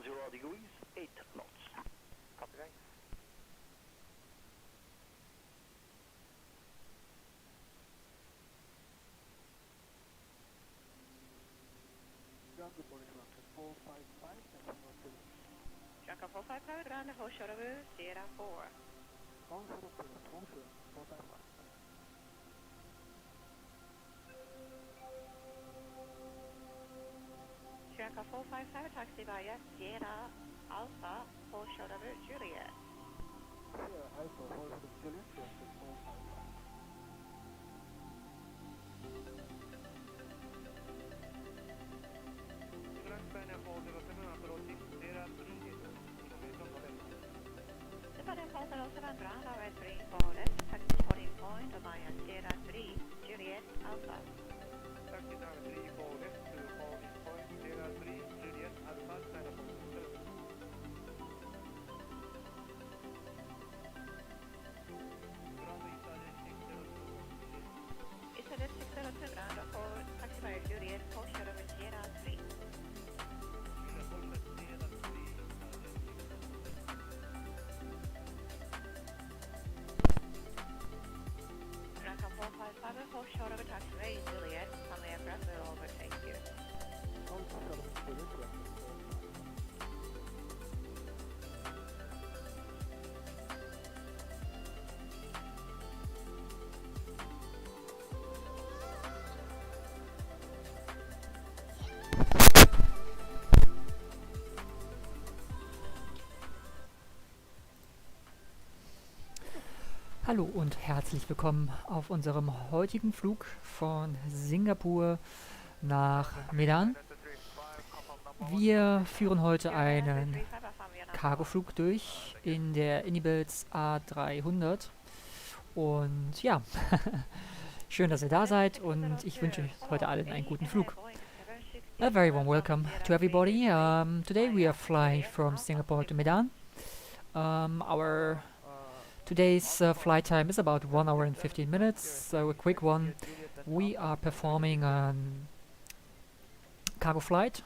degrees, 8 knots. Copy that. Good morning, Rocket 455, that's not good. Junker 455, ground, hold short of Sierra 4. Long short of 455. Junker 455, taxi via Sierra Alpha, hold short of Juliet. Sierra Alpha, hold short of Juliet, Rocket 455. Japan 407, ground, runway 34 left, taxi holding point via Sierra 3, Juliet Alpha. Taxi now 34 left to holding point, Sierra 3, Juliet, Alpha, stand up. It's a 602, ground, hold taxi via Juliet, hold short of Sierra 3. Junker 455, hold short of taxiway Juliet, some aircraft will overtake you. Long short of Juliet, Rocket 455. Hallo und herzlich willkommen auf unserem heutigen Flug von Singapur nach Medan. Wir führen heute einen Cargoflug durch in der Inibuilds A300 und ja, schön, dass ihr da seid und ich wünsche euch heute allen einen guten Flug. A very warm welcome to everybody. Today we are flying from Singapore to Medan. Our today's flight time is about 1 hour and 15 minutes, so a quick one. We are performing a cargo flight,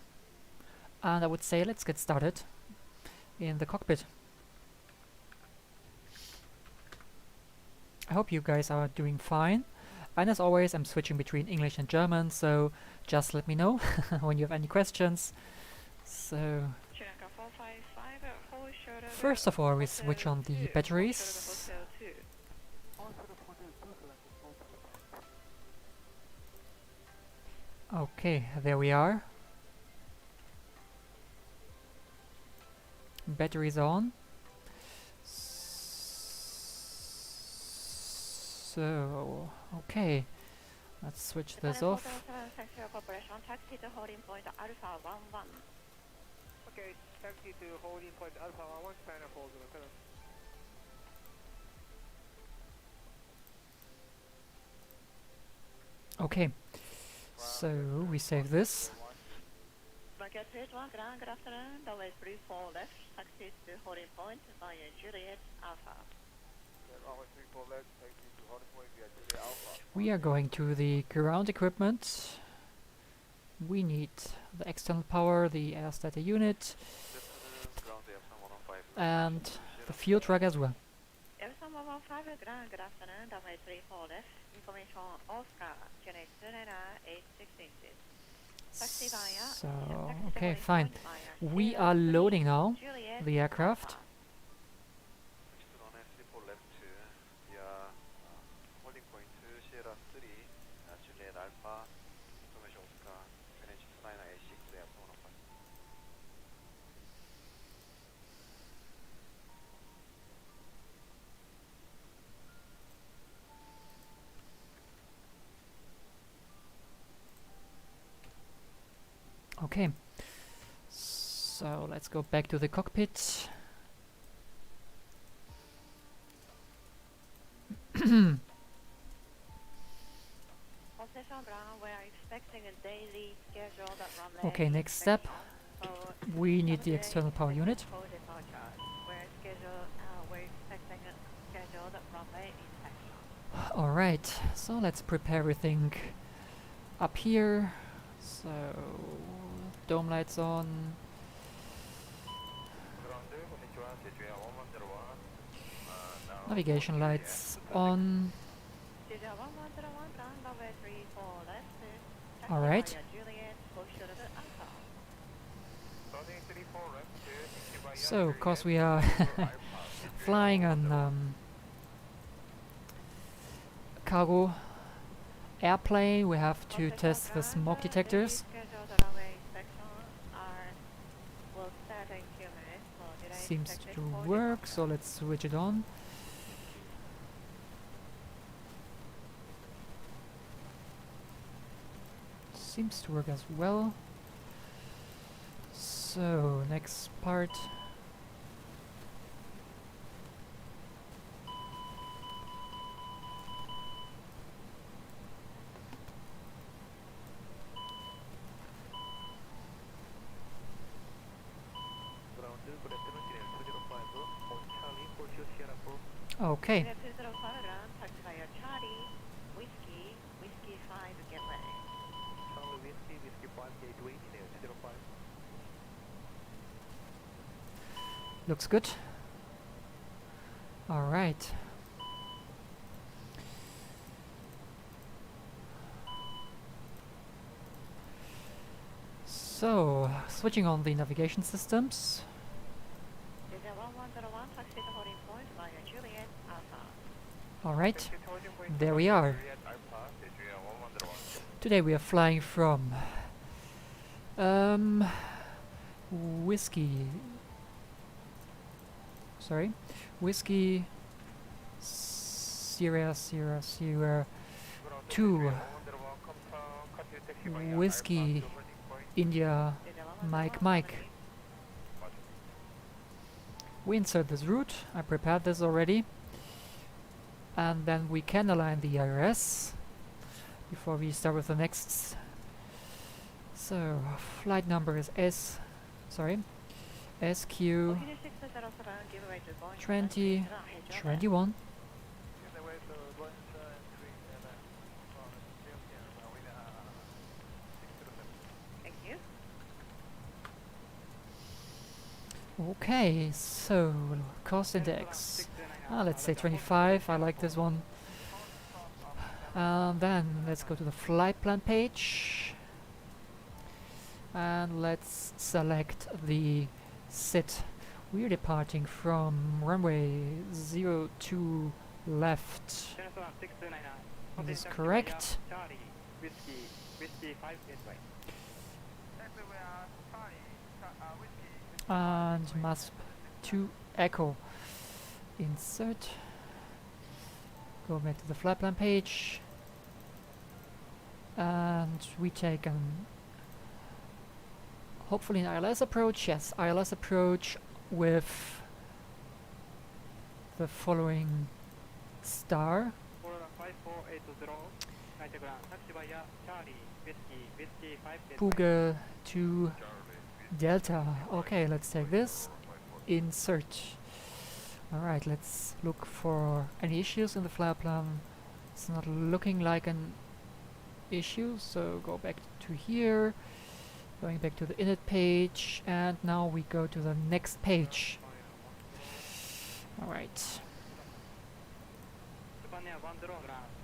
and I would say let's get started in the cockpit. I hope you guys are doing fine, and as always I'm switching between English and German, so just let me know when you have any questions. So first of all we switch on the batteries. Okay, there we are. Batteries on. So, okay, let's switch this off. Taxi to holding point Alpha 11. Okay, taxi to holding point Alpha 11, stand up, hold 07. Okay, so we save this. Market 31, ground, good afternoon, runway 34 left, taxi to holding point via Juliet Alpha. Runway 34 left, taxi to holding point via Juliet Alpha. We are going to the ground equipment. We need the external power, the aerostat unit, and the fuel truck as well. Aviation 115, ground, good afternoon, runway 34 left, information Oscar, Janet Serena, 86 inches. Taxi via, So, taxi okay, holding fine. point via We Sierra are 3, loading now Juliet the aircraft. Alpha. runway 34 left via holding point Sierra 3, Juliet Alpha, information Oscar, Janet Serena, 86, Aviation 115. Okay, so let's go back to the cockpit. Concession ground, we are expecting a daily schedule that runway Okay, next step, inspection. So we need the Sunday external power unit. for departure. We're expecting a schedule that runway inspection. Alright, so let's prepare everything up here. So, dome lights on. Navigation lights on. Studio 1101, ground runway 34 left to taxi Alright. via Juliet, closure to Alpha. So, cause we are flying on cargo airplane, we have to test the smoke detectors. Scheduled runway inspection will start in 2 minutes for delay Seems detected to for work, departure. so let's switch it on. Seems to work as well. So, next part. Ground 2, good afternoon, Juliet 205 on Charlie, Horseshoe Sierra 4. Okay, Juliet 205 ground, taxi via Charlie, Whiskey 5 gateway. Charlie Whiskey 5 gateway, Juliet 205. looks good. Alright. So, switching on the navigation systems. Juliet 1101, taxi to holding point via Juliet Alpha. Alright, there we are. Today we are flying from Whiskey Sierra 2 Whiskey India Mike. We insert this route. I prepared this already, and then we can align the IRS before we start with the next. So flight number is SQ 2021. Thank you. Okay, so cost index. Let's say 25. I like this one. And then let's go to the flight plan page. And let's select the SIT. We're departing from runway 02 left. Is this correct? Charlie, Whiskey 5 gateway. And MASB 2 echo. Insert. Go back to the flight plan page. And we take an hopefully an ILS approach. Yes, ILS approach with the following star. Florida 5480, right ground, taxi via Charlie, Whiskey 5 gateway. PUGER to Delta. Okay, let's take this. Insert. Alright, let's look for any issues in the flight plan. It's not looking like an issue, so go back to here. Going back to the init page, and now we go to the next page. Alright.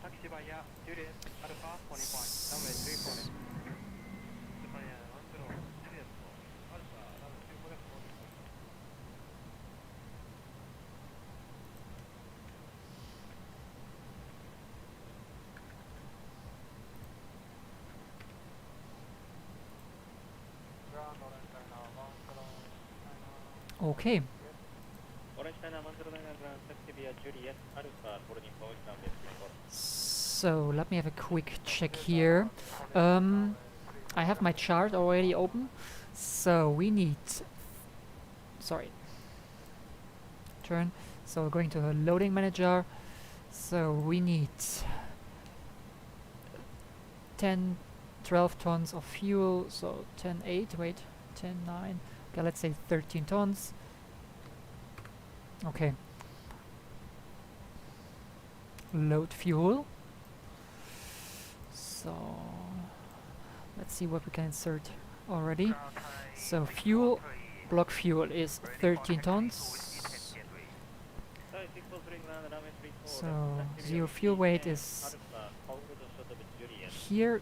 Taxi via Juliet Alpha, holding point, runway 34 left. Okay. Orange China 109 ground, taxi via Juliet Alpha, holding point, runway 34. So let me have a quick check here. I have my chart already open. So we need, sorry, turn. So going to the loading manager. So we need 12 tons of fuel. So 10.8, wait, 10.9. Okay, let's say 13 tons. Okay. Load fuel. So let's see what we can insert already. So fuel, block fuel is 13 tons. So zero fuel weight is here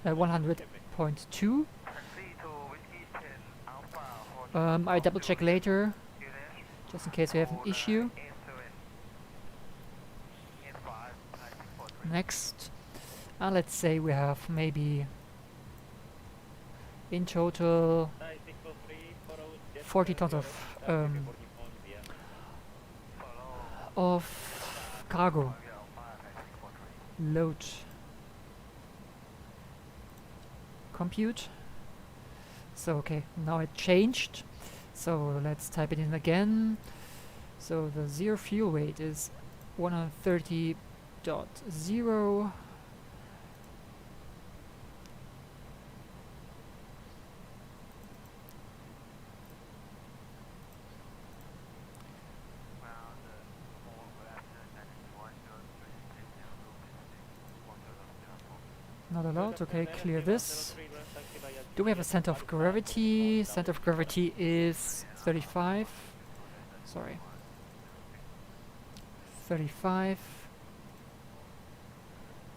100.2. I double check later, just in case we have an issue. Next, let's say we have maybe in total 40 tons of cargo load. Compute. So okay, now it changed. So let's type it in again. So the zero fuel weight is 130.0. Not allowed. Okay, clear this. Do we have a center of gravity? Center of gravity is 35. Sorry. 35.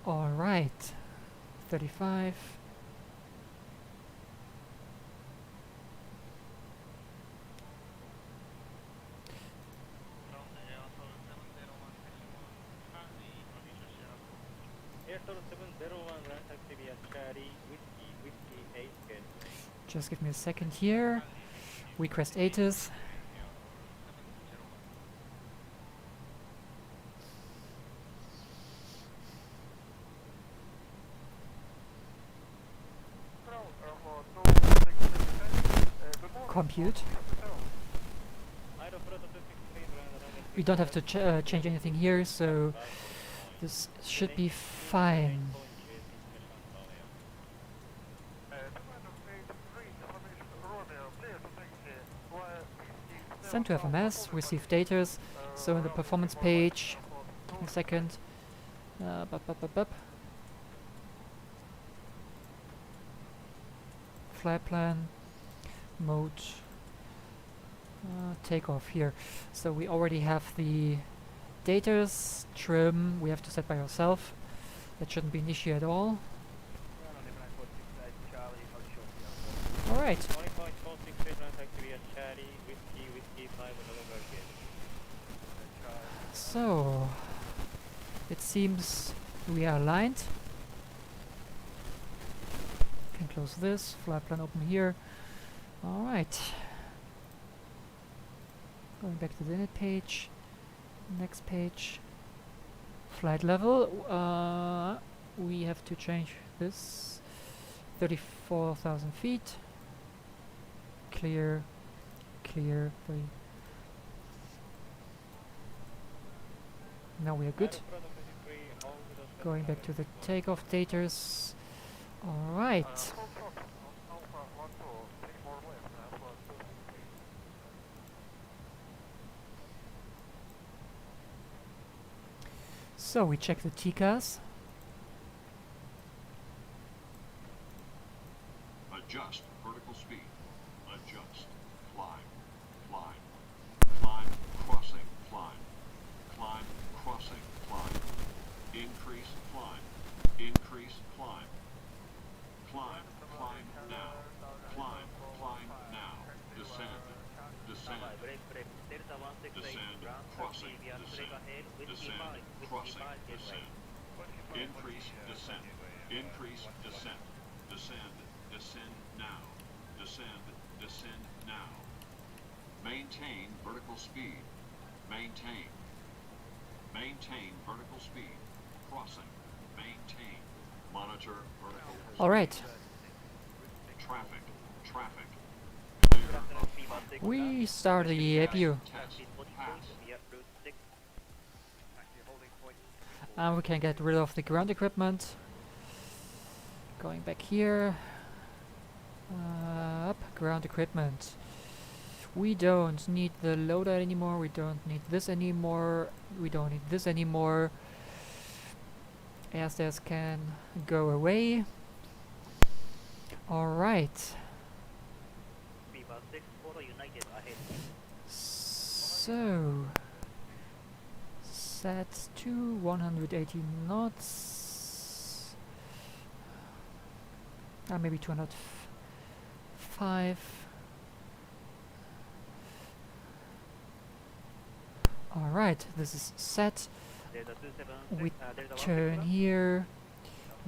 Alright. 35. Just give me a second here. Request ATIS. Compute. We don't have to change anything here, so this should be fine. Send to FMS, receive data. So in the performance page, give me a second. Flight plan, mode, takeoff here. So we already have the data, trim, we have to set by ourselves. That shouldn't be an issue at all. Alright. So, it seems we are aligned. Can close this, flight plan open here. Alright. Going back to the init page. Next page. Flight level. We have to change this. 34,000 feet. Clear. Clear. Now we are good. Going back to the takeoff datas. Alright. So we check the TCAS. Adjust vertical speed. Adjust. Climb. Climb. Climb. Crossing. Climb. Climb. Crossing. Climb. Increase. Climb. Increase. Climb. Climb. Climb now. Climb. Climb now. Descend. Descend. Descend. Crossing. Descend. Descend. Crossing. Descend. Increase. Descent. Increase. Descent. Descend. Descend now. Descend. Descend now. Maintain vertical speed. Maintain. Maintain vertical speed. Crossing. Maintain. Monitor vertical speed. Alright. Traffic. Traffic. Clear. We start the APU. Test. Pass. And we can get rid of the ground equipment. Going back here. Up, ground equipment. We don't need the loader anymore. We don't need this anymore. We don't need this anymore. Airstairs can go away. Alright. So set to 180 knots. Maybe 205. Alright, this is set. We turn here.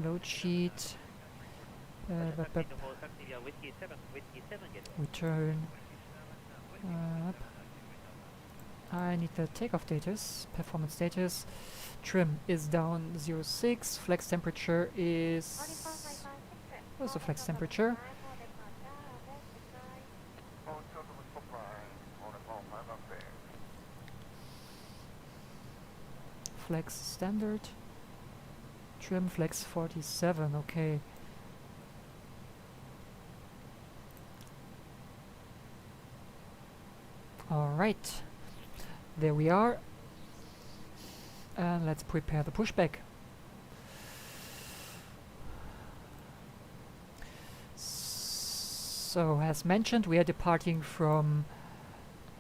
Load sheet. We turn up. I need the takeoff status, performance status. Trim is down 0.6. Flex temperature is also flex temperature. Flex standard. Trim flex 47. Okay. Alright, there we are, and let's prepare the pushback. So, as mentioned, we are departing from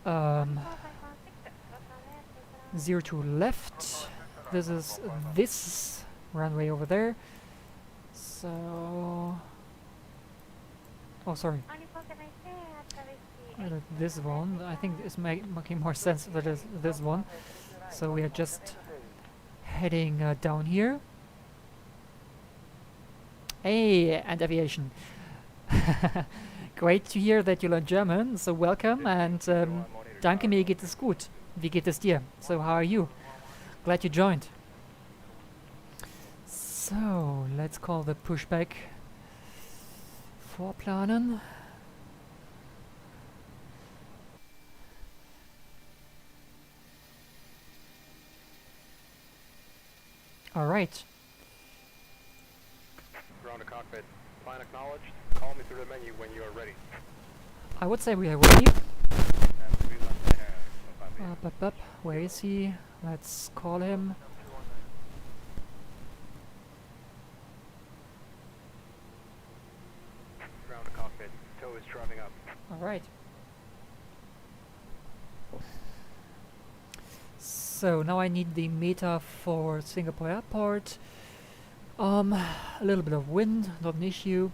0 to left. This is this runway over there. So, oh sorry. This one, I think it's making more sense that is this one. So we are just heading down here. Hey, and Aviation. Great to hear that you learn German, so welcome and danke, mir geht es gut. Wie geht es dir? So how are you? Glad you joined. So, let's call the pushback vorplanen. Alright. Ground to cockpit. Plan acknowledged. Call me through the menu when you are ready. I would say we are ready. Up. Where is he? Let's call him. Ground to cockpit. Tow is driving up. Alright. So now I need the meta for Singapore Airport. A little bit of wind, not an issue.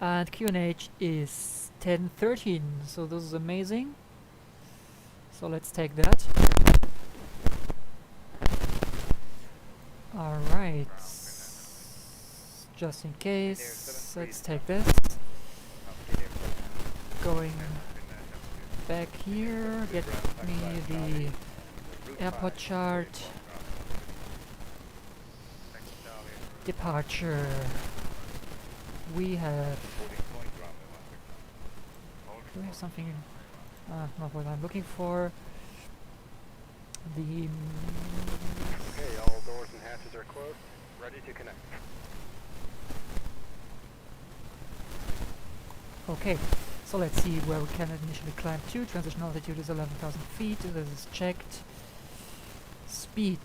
And QNH is 1013, so this is amazing. So let's take that. Alright. Just in case, let's take this. Going back here, get me the airport chart. Departure. We have something, not what I'm looking for. The Okay, all doors and hatches are closed. Ready to connect. okay, so let's see where we can initially climb to. Transition altitude is 11,000 feet. This is checked. Speed.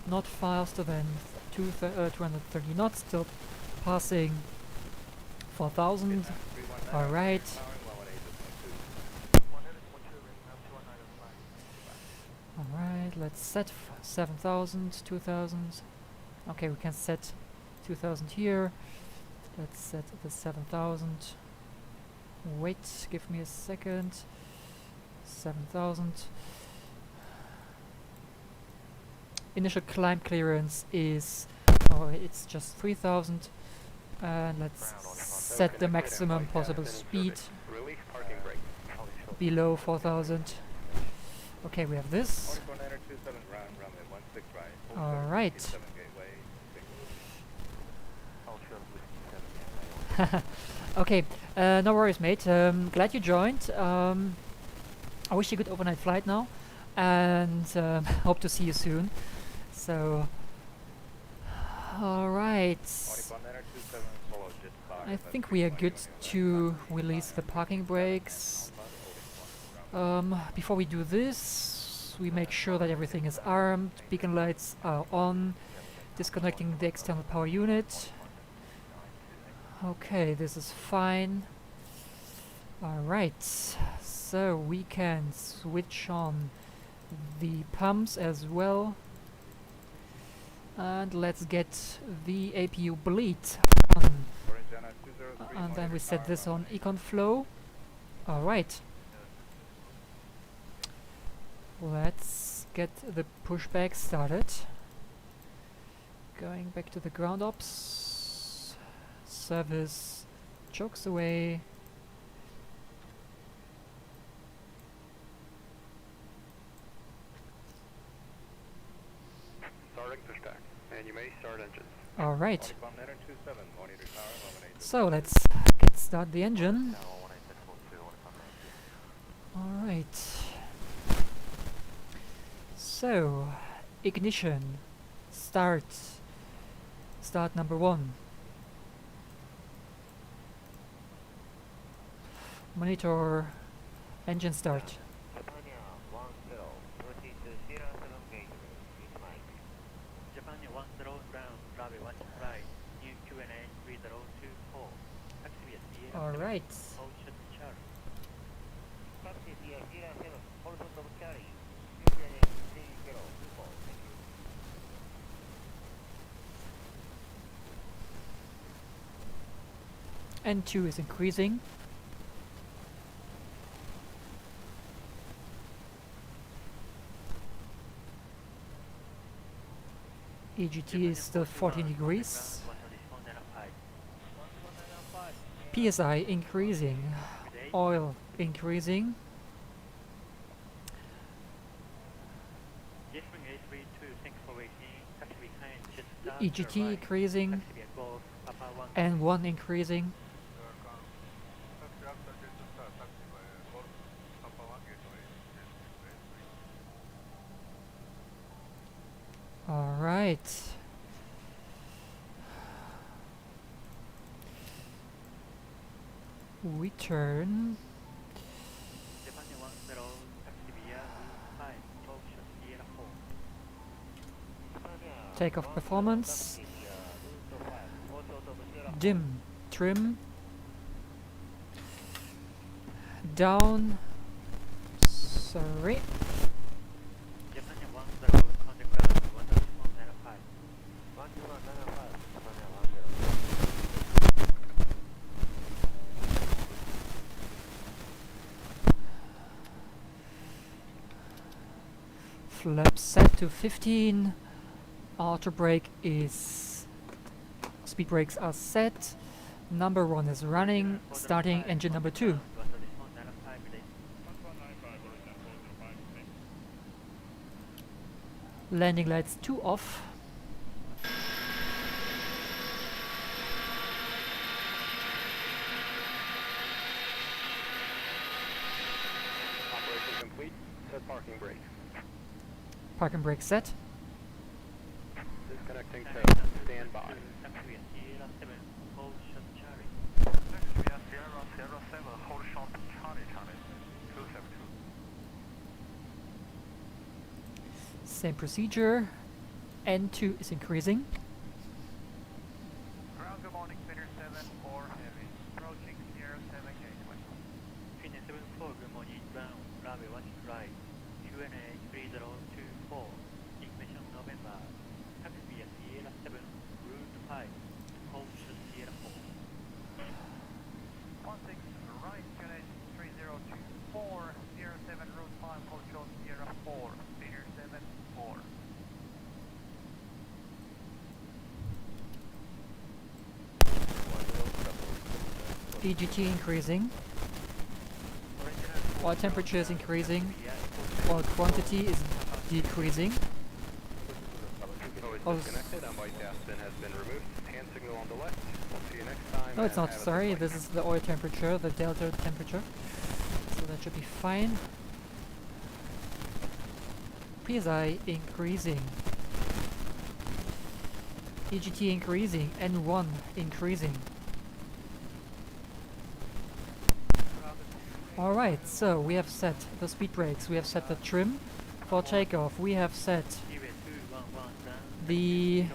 Not faster than 230 knots. Still passing 4,000. Alright. Alright, let's set 7,000, 2,000. Okay, we can set 2,000 here. Let's set the 7,000. Wait, give me a second. 7,000. Initial climb clearance is, oh, it's just 3,000. And let's set the maximum possible speed below 4,000. Okay, we have this. Alright. Okay, no worries, mate. Glad you joined. I wish you a good overnight flight now, and hope to see you soon. So, alright. I think we are good to release the parking brakes. Before we do this, we make sure that everything is armed, beacon lights are on, disconnecting the external power unit. Okay, this is fine. Alright, so we can switch on the pumps as well. And let's get the APU bleed on. And then we set this on econ flow. Alright. Let's get the pushback started. Going back to the ground ops. Service chokes away. Starting pushback, and you may start engines. Alright. 27, monitor tower, eliminate. So let's get start the engine. Alright. So ignition. Start. Start number 1. Monitor engine start. Japan 10 ground, runway 1 right, new Q&A 3024. Taxi via Sierra Alright. hold shut Charlie. N2 is increasing. EGT is still 14 degrees. PSI increasing. Oil increasing. EGT increasing. N1 increasing. Alright. We turn. Takeoff performance. Dim. Trim. Down. Sorry. Flap set to 15. Auto brake is. Speed brakes are set. Number 1 is running. Starting engine number 2. Landing lights 2 off. Operation complete. Set parking brake. Parking brake set. Disconnecting to standby. Taxi via Sierra 7, hold short Charlie, 272. Same procedure. N2 is increasing. Ground, good morning, Peter 7 for heavy. Approaching Sierra 7 gateway. Phoenix 74, good morning, ground, runway 1 right, Q&A 3024, ignition November, taxi via Sierra 7, route 5, hold shut Sierra 4. 16 right, Q&A 3024, Sierra 7, route 5, hold short Sierra 4, Peter 7 4. EGT increasing. Oil temperature is increasing. Oil quantity is decreasing. Oh, no, it's not. Sorry, this is the oil temperature, the delta temperature. So that should be fine. PSI increasing. EGT increasing. N1 increasing. Alright, so we have set the speed brakes, we have set the trim for takeoff, we have set the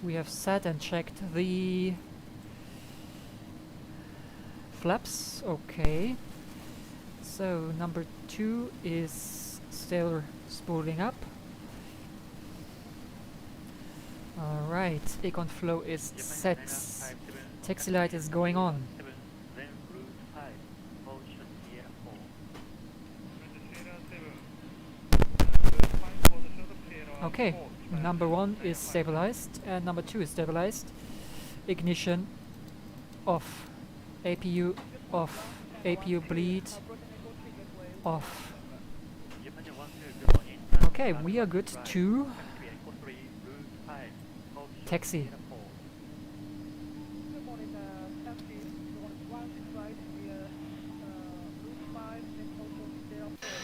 We have set and checked the flaps. Okay. So number 2 is still spooling up. Alright, econ flow is set. Taxi light is going on. Okay, number 1 is stabilized and number 2 is stabilized. Ignition off. APU off. APU bleed off. Okay, we are good to taxi. Good morning, taxi. You want 16 right via route 5, then Hotel 04.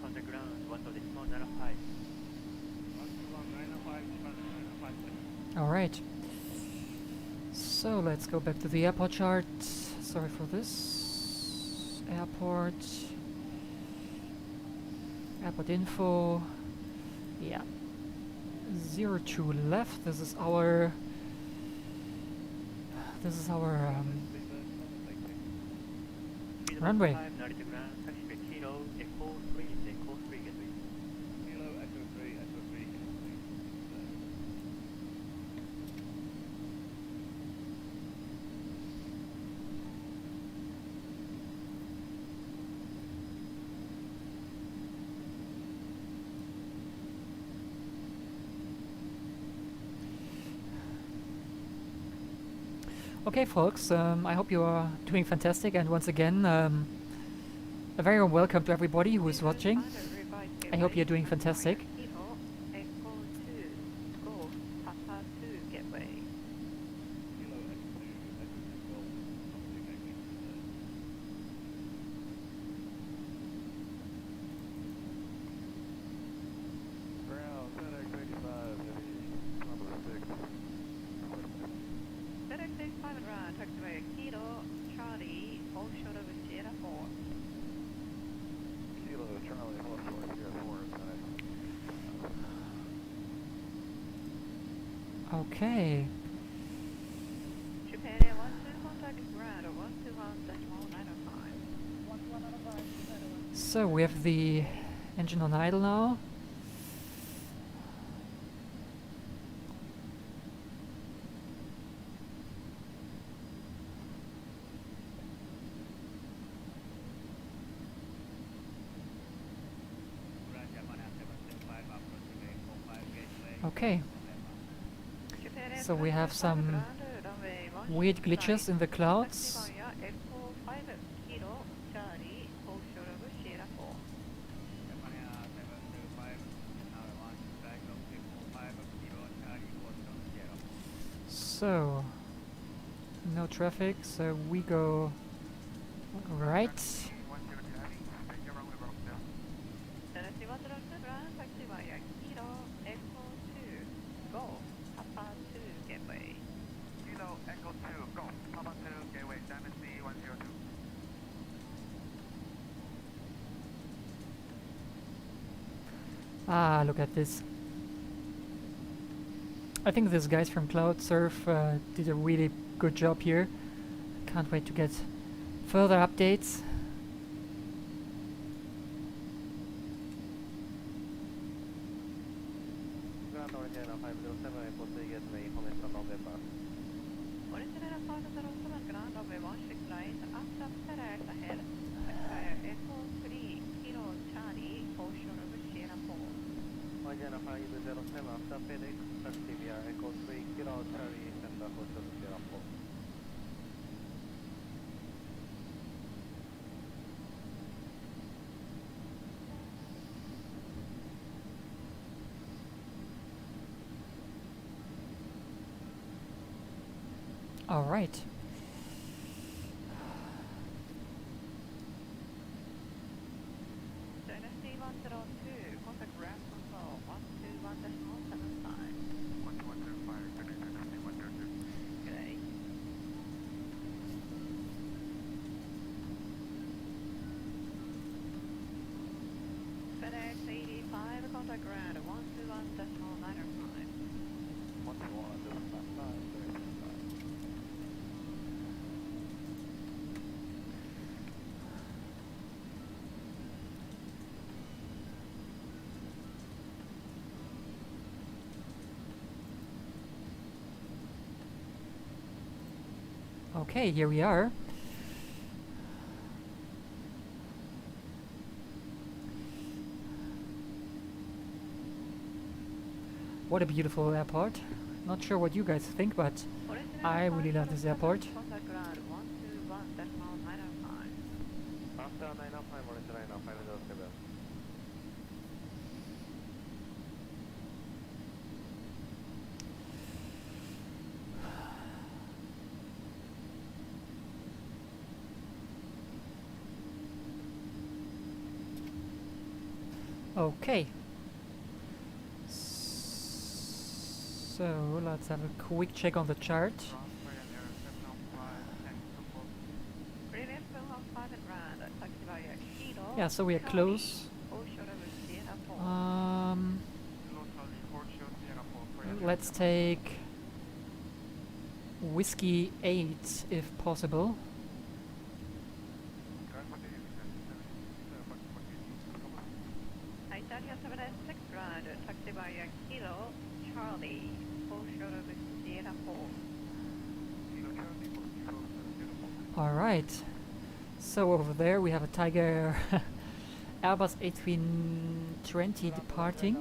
Contact ground, 125. Alright. So let's go back to the airport chart. Sorry for this. Airport. Airport info. Yeah. 02 left. This is our runway. Okay, folks, I hope you are doing fantastic, and once again, a very warm welcome to everybody who is watching. I hope you're doing fantastic. Okay. So we have the engine on idle now. Okay. So we have some weird glitches in the clouds. So, no traffic, so we go right. Ah, look at this. I think these guys from CloudSurf did a really good job here. Can't wait to get further updates. All right. WS85, contact ground 121.905. 121.905. Okay, here we are. What a beautiful airport. Not sure what you guys think, but I really love this airport. Contact ground 121.905. After 905, monitor 90507. Okay. So let's have a quick check on the chart. Previous 215 and ground, taxi via Kilo. Yeah, so we are close. Let's take Whiskey 8 if possible. Italia 76 ground, taxi via Kilo, Charlie, Osho Sierra 4. Alright. So over there we have a Tiger Airbus A320 departing.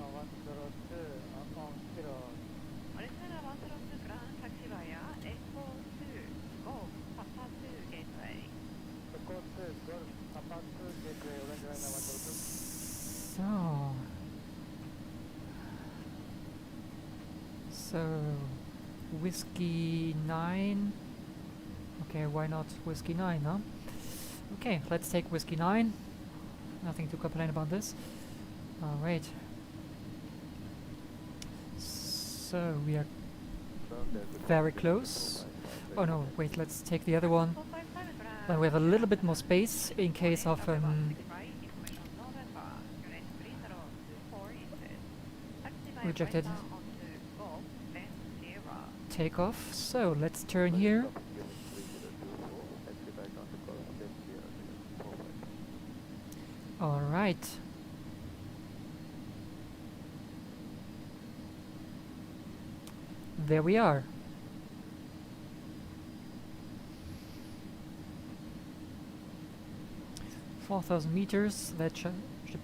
Original 102 ground, taxi via Echo 2, Golf, Papa 2 gateway. So Whiskey 9. Okay, why not Whiskey 9, huh? Okay, let's take Whiskey 9. Nothing to complain about this. Alright. So we are very close. Oh no, wait, let's take the other one. Then we have a little bit more space in case of rejected takeoff. So let's turn here. Alright. There we are. $4,000 meters, that should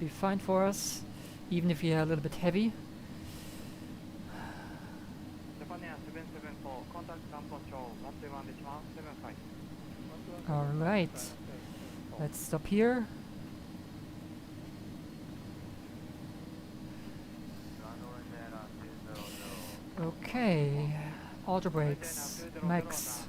be fine for us, even if we are a little bit heavy. Japan 774, contact Nampocho 121.175. Alright, let's stop here. Okay, auto brakes, max.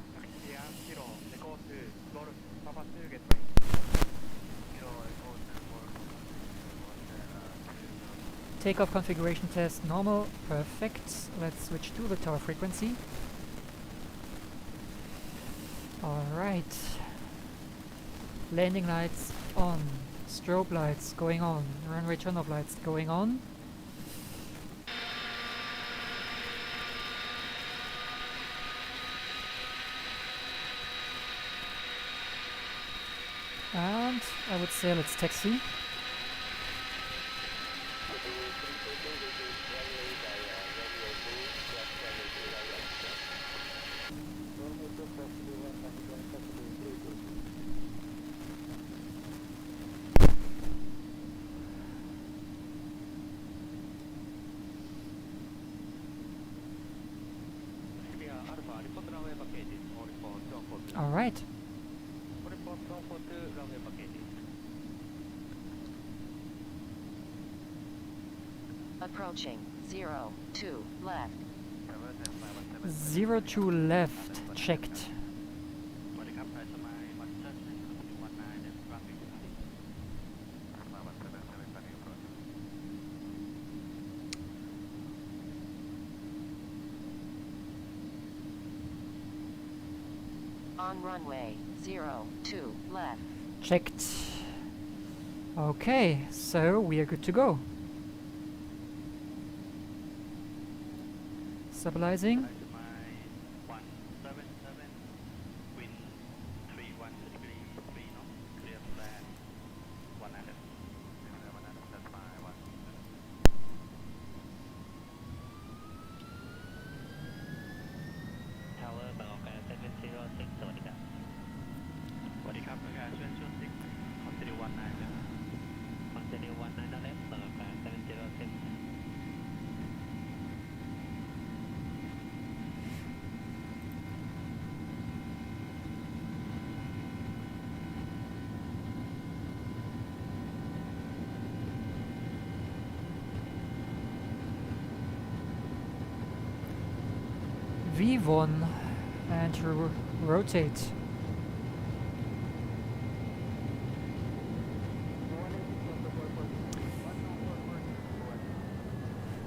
Takeoff configuration test normal, perfect. Let's switch to the tower frequency. Alright. Landing lights on, strobe lights going on, runway turn-off lights going on. And I would say let's taxi. All right. Approaching 02 left. 02 left, checked. On runway 02 left. Checked. Okay, so we are good to go. Stabilizing. My 177, wind 31 degree 3 knots, clear to land 100. That's my one. Tower บางกอกแอร์706 สวัสดีครับ สวัสดีครับบางกอกแอร์706 continue 19ครับ continue 19นั่นแหละบางกอกแอร์706 V1 and rotate.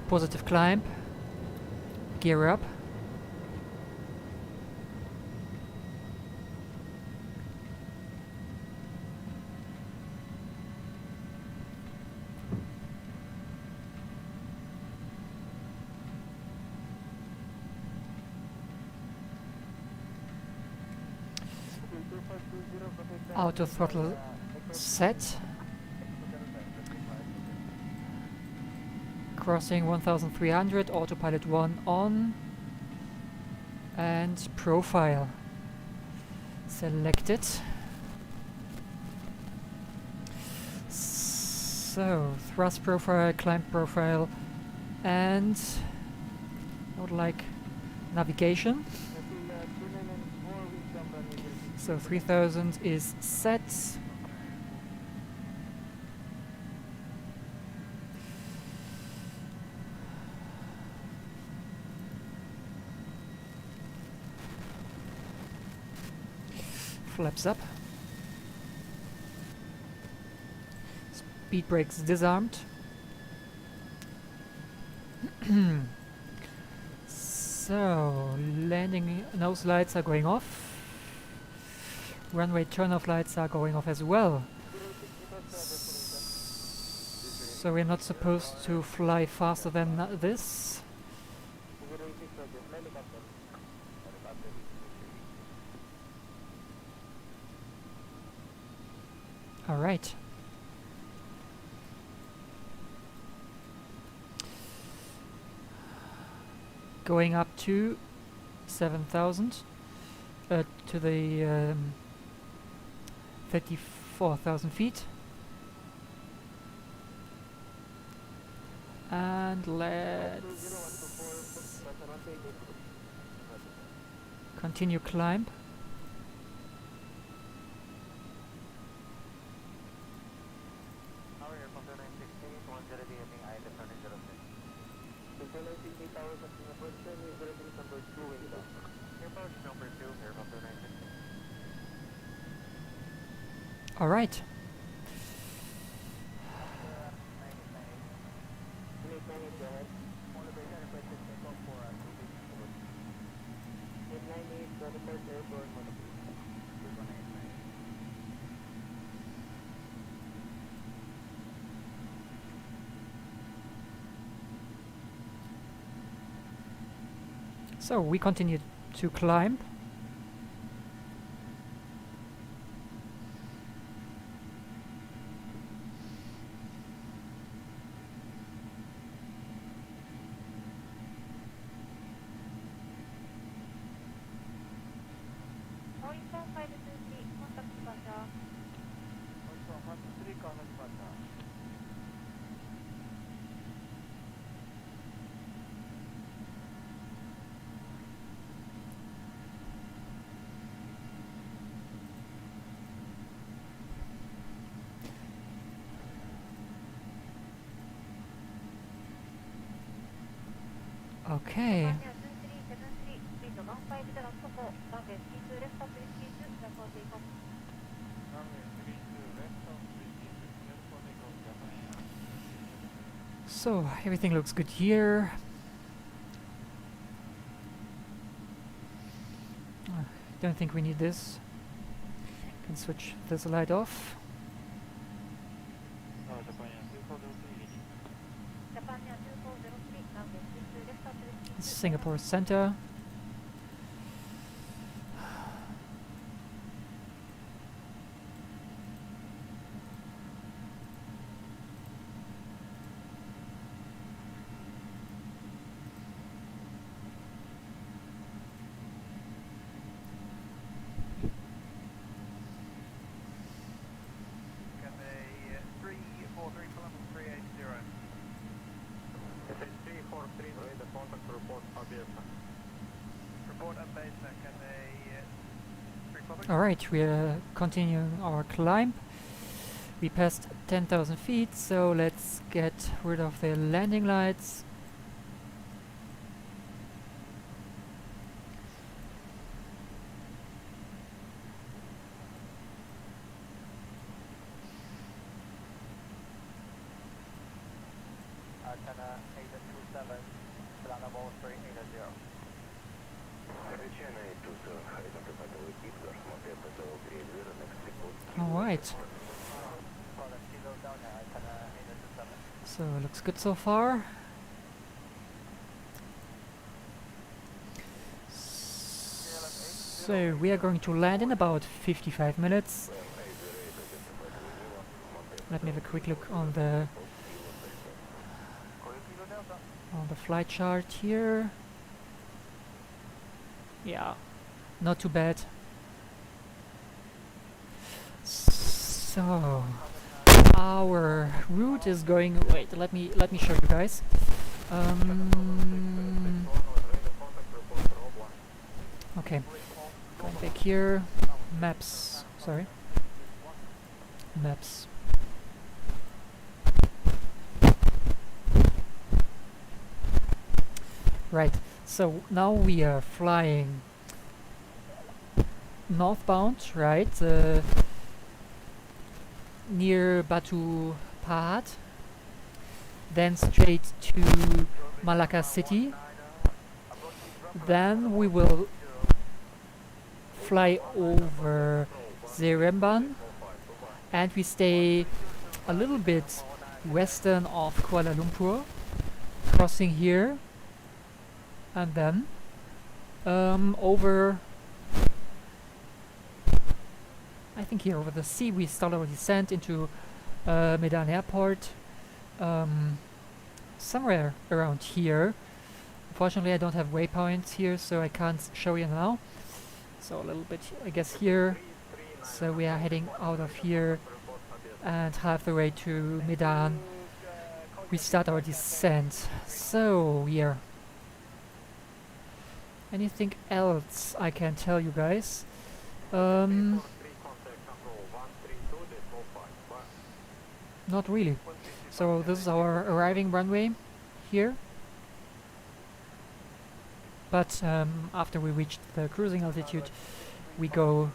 Positive climb. Gear up. Auto throttle set. Crossing 1300, autopilot 1 on. And profile selected. So, thrust profile, climb profile, and I would like navigation. So 3000 is set. Flaps up. Speed brakes disarmed. So, landing nose lights are going off. Runway turn-off lights are going off as well. So we're not supposed to fly faster than this. Alright. Going up to 7,000. To the 34,000 feet. And let's continue climb. All right. So we continue to climb. Okay. So everything looks good here. Don't think we need this. Can switch this light off. Singapore Center. Cathay 343 Columbus 380. Report at base, Cathay 3 Columbus. Alright, we are continuing our climb. We passed 10,000 feet, so let's get rid of the landing lights. Antenna 827, Kualanamu 380. Alright, so looks good so far. So we are going to land in about 55 minutes. Let me have a quick look on the flight chart here. Yeah, not too bad. So our route is going. Wait, let me show you guys. Okay, going back here. Maps. Sorry. Maps. Right. So now we are flying northbound, right? Near Batu Pahat, then straight to Malacca City. Then we will fly over Seremban, and we stay a little bit western of Kuala Lumpur, crossing here, and then over, I think here over the sea, we start our descent into Medan Airport, somewhere around here. Unfortunately, I don't have waypoints here, so I can't show you now. So a little bit, I guess, here. So we are heading out of here, and half the way to Medan, we start our descent. So here. Anything else I can tell you guys? Not really. So this is our arriving runway here. But after we reach the cruising altitude, we go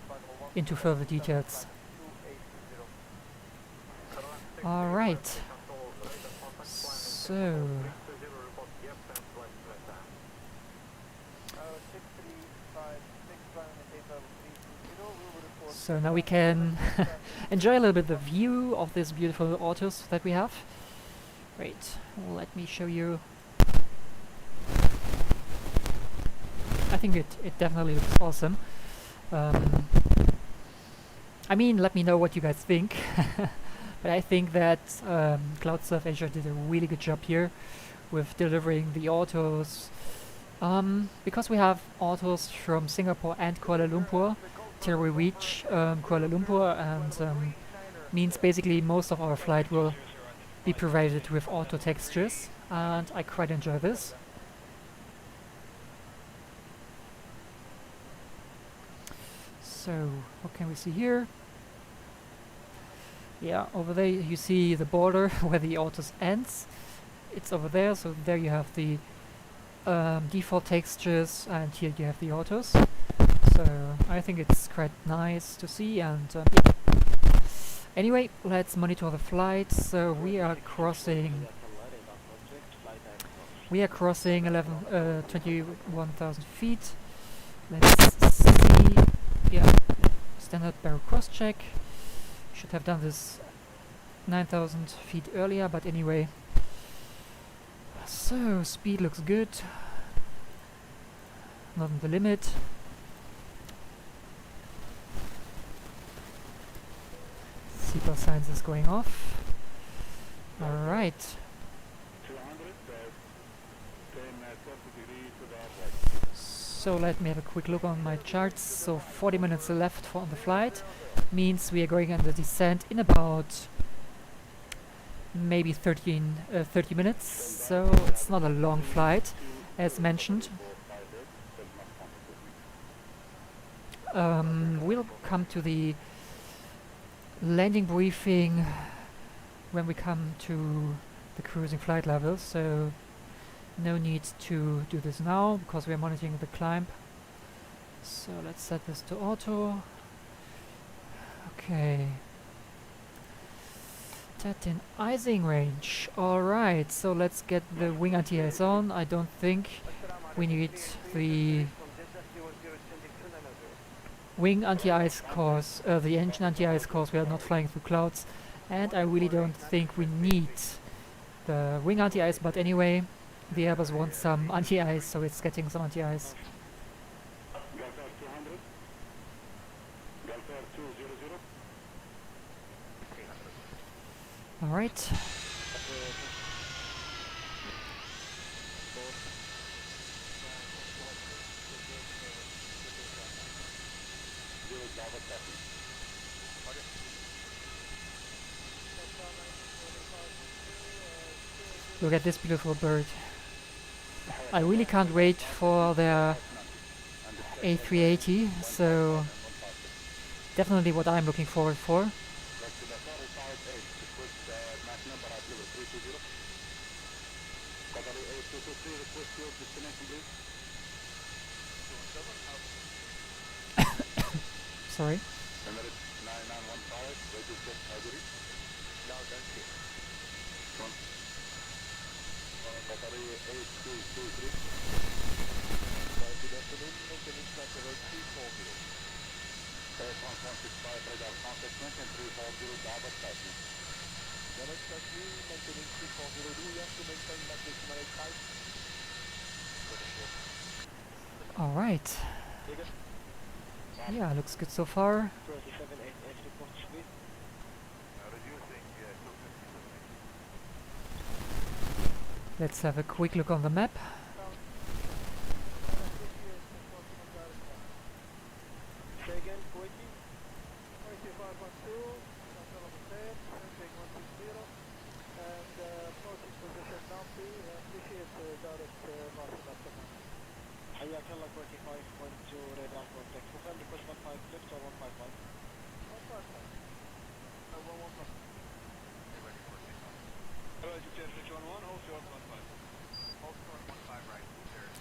into further details. Alright. So now we can enjoy a little bit the view of this beautiful autos that we have. Wait, let me show you. I think it definitely looks awesome. I mean, let me know what you guys think. But I think that CloudSurf Asia did a really good job here with delivering the autos. Because we have autos from Singapore and Kuala Lumpur till we reach Kuala Lumpur, and means basically most of our flight will be provided with auto textures, and I quite enjoy this. So what can we see here? Yeah, over there you see the border where the autos ends. It's over there, so there you have the default textures, and here you have the autos. So I think it's quite nice to see, and yeah. Anyway, let's monitor the flight. So we are crossing 21,000 feet. Let's see. Yeah, standard barrel cross check. Should have done this 9,000 feet earlier, but anyway. So speed looks good. not on the limit. Seatbelt signs is going off. Alright. So let me have a quick look on my charts. So 40 minutes left on the flight. Means we are going on the descent in about maybe 30 minutes. So it's not a long flight, as mentioned. We'll come to the landing briefing when we come to the cruising flight level, so no need to do this now because we are monitoring the climb. So let's set this to auto. Okay. That in icing range. Alright, so let's get the wing anti-ice on. I don't think we need the wing anti-ice course, the engine anti-ice course. We are not flying through clouds, and I really don't think we need the wing anti-ice, but anyway, the Airbus wants some anti-ice, so it's getting some anti-ice. Alright. Look at this beautiful bird. I really can't wait for their A380, so definitely what I'm looking forward for. Sorry. All right. Yeah, looks good so far. Let's have a quick look on the map.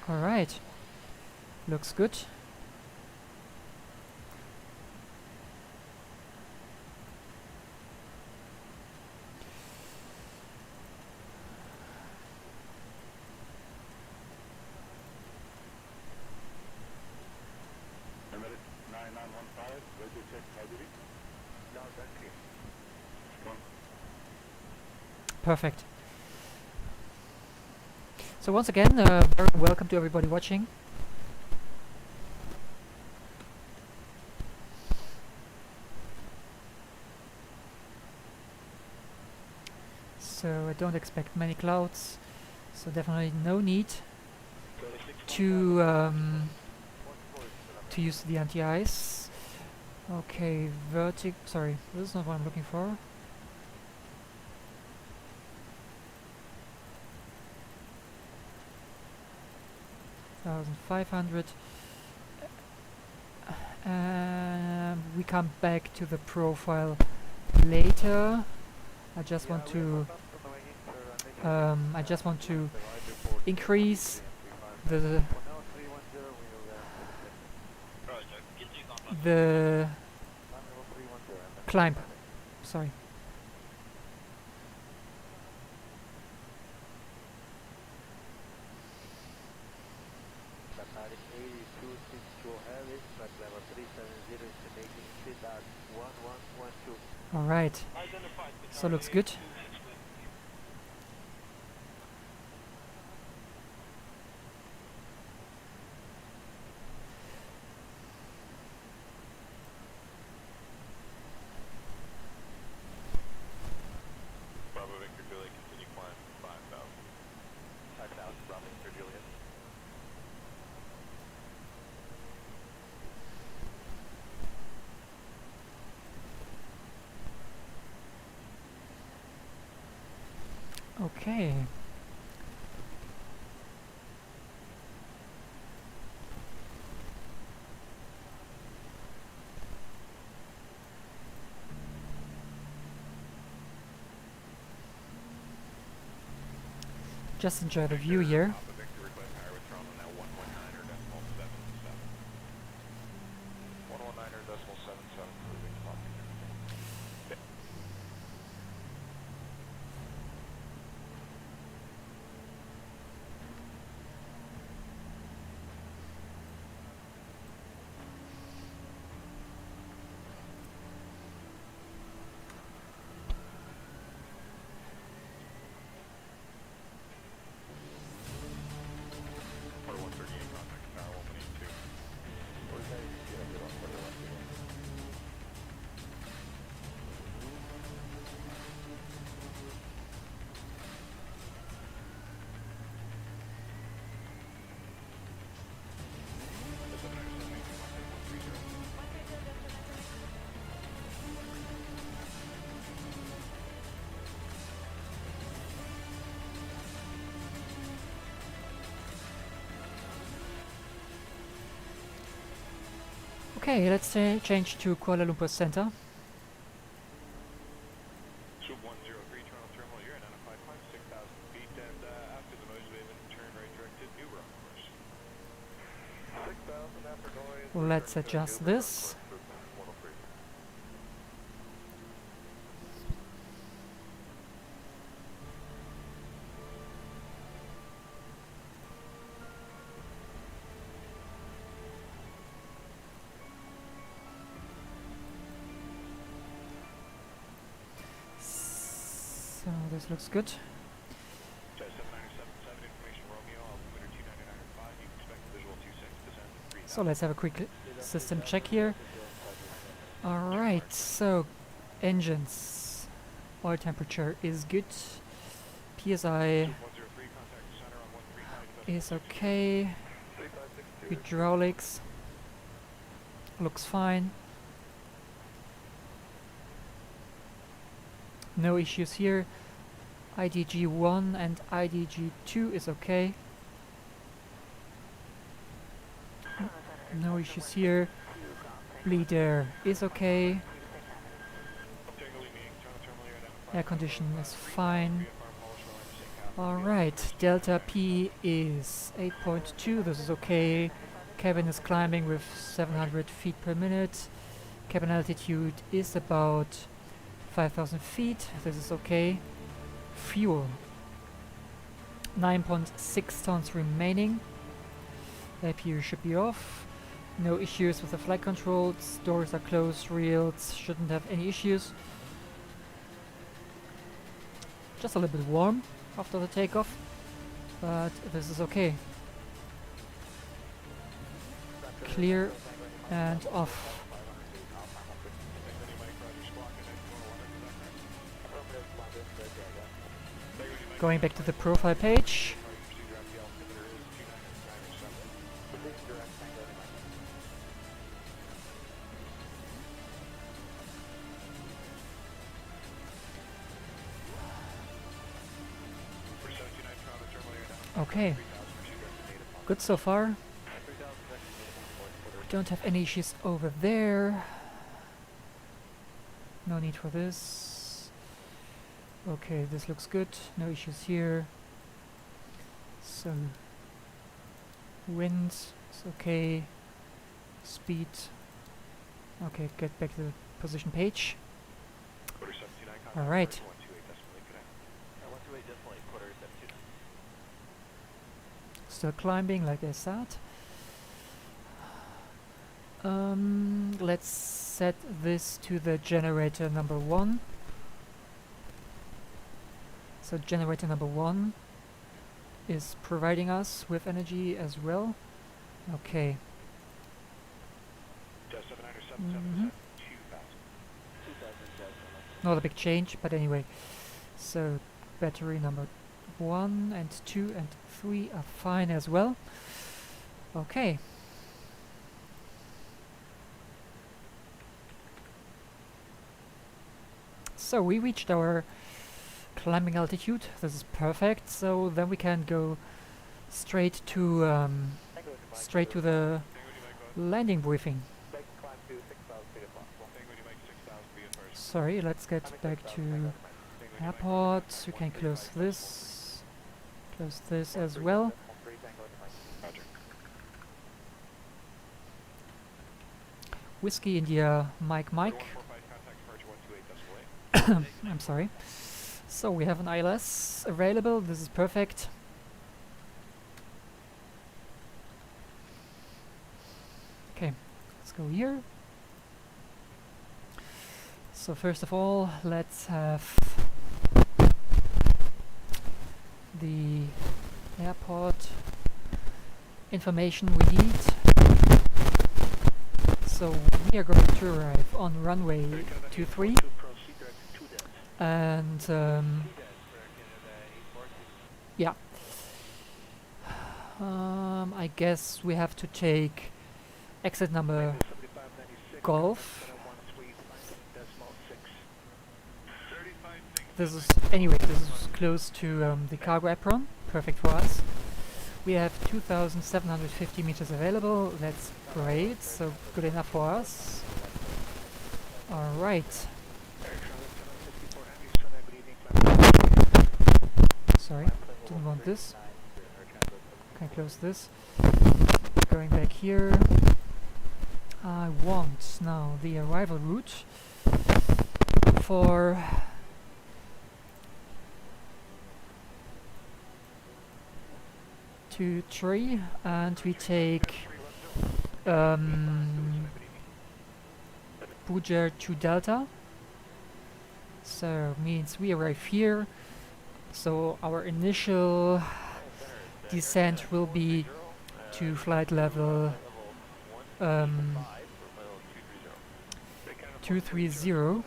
Alright, looks good. Perfect. So once again, very welcome to everybody watching. So I don't expect many clouds, so definitely no need to use the anti-ice. Okay, sorry, this is not what I'm looking for. $1,500. We come back to the profile later. I just want to increase the climb. Sorry. All right. So looks good. Okay. Just enjoy the view here. Papa Victor request higher withdrawal on that 119.77. 119.77 cruising Papa Victor. Quarter 138 contact tower 182. Okay, let's change to Kuala Lumpur Center. Sub 103 Toronto Terminal, you're identified 6,000 feet, and after the noise wave and turn right directed Newborough, of course. 6,000 after noise. Let's adjust this. So this looks good. 7977 information Romeo, altimeter 299.5, you can expect visual 26, descend 3,000. So let's have a quick system check here. Alright, so engines, oil temperature is good, PSI 103 contact center on 139. is okay, hydraulics looks fine, no issues here, IDG1 and IDG2 is okay, no issues here, bleeder is okay, air condition is fine. Alright, delta P is 8.2, this is okay. Cabin is climbing with 700 feet per minute. Cabin altitude is about 5,000 feet, this is okay. Fuel, 9.6 tons remaining. APU should be off. No issues with the flight controls, doors are closed, rails shouldn't have any issues. Just a little bit warm after the takeoff, but this is okay. Clear and off. Going back to the profile page. Okay, good so far. We don't have any issues over there. No need for this. Okay, this looks good. No issues here. So, wind is okay. Speed. Okay, get back to the position page. Alright. Still climbing, like I said. Let's set this to the generator number 1. So generator number 1 is providing us with energy as well. Okay. Not a big change, but anyway. So battery number 1 and 2 and 3 are fine as well. Okay. So we reached our climbing altitude. This is perfect. So then we can go straight to the landing briefing. Sorry, let's get back to airport. We can close this as well. Whiskey India Mike Mike. I'm sorry. So we have an ILS available. This is perfect. Okay, let's go here. So first of all, let's have the airport information we need. So we are going to arrive on runway 23 and yeah, I guess we have to take exit number Golf. This is close to the cargo apron, perfect for us. We have 2,750 meters available, that's great, so good enough for us. Alright. Sorry, didn't want this. Can close this. Going back here. I want now the arrival route for to 3, and we take PUGER to Delta. So means we arrive here. So our initial descent will be to flight level 230.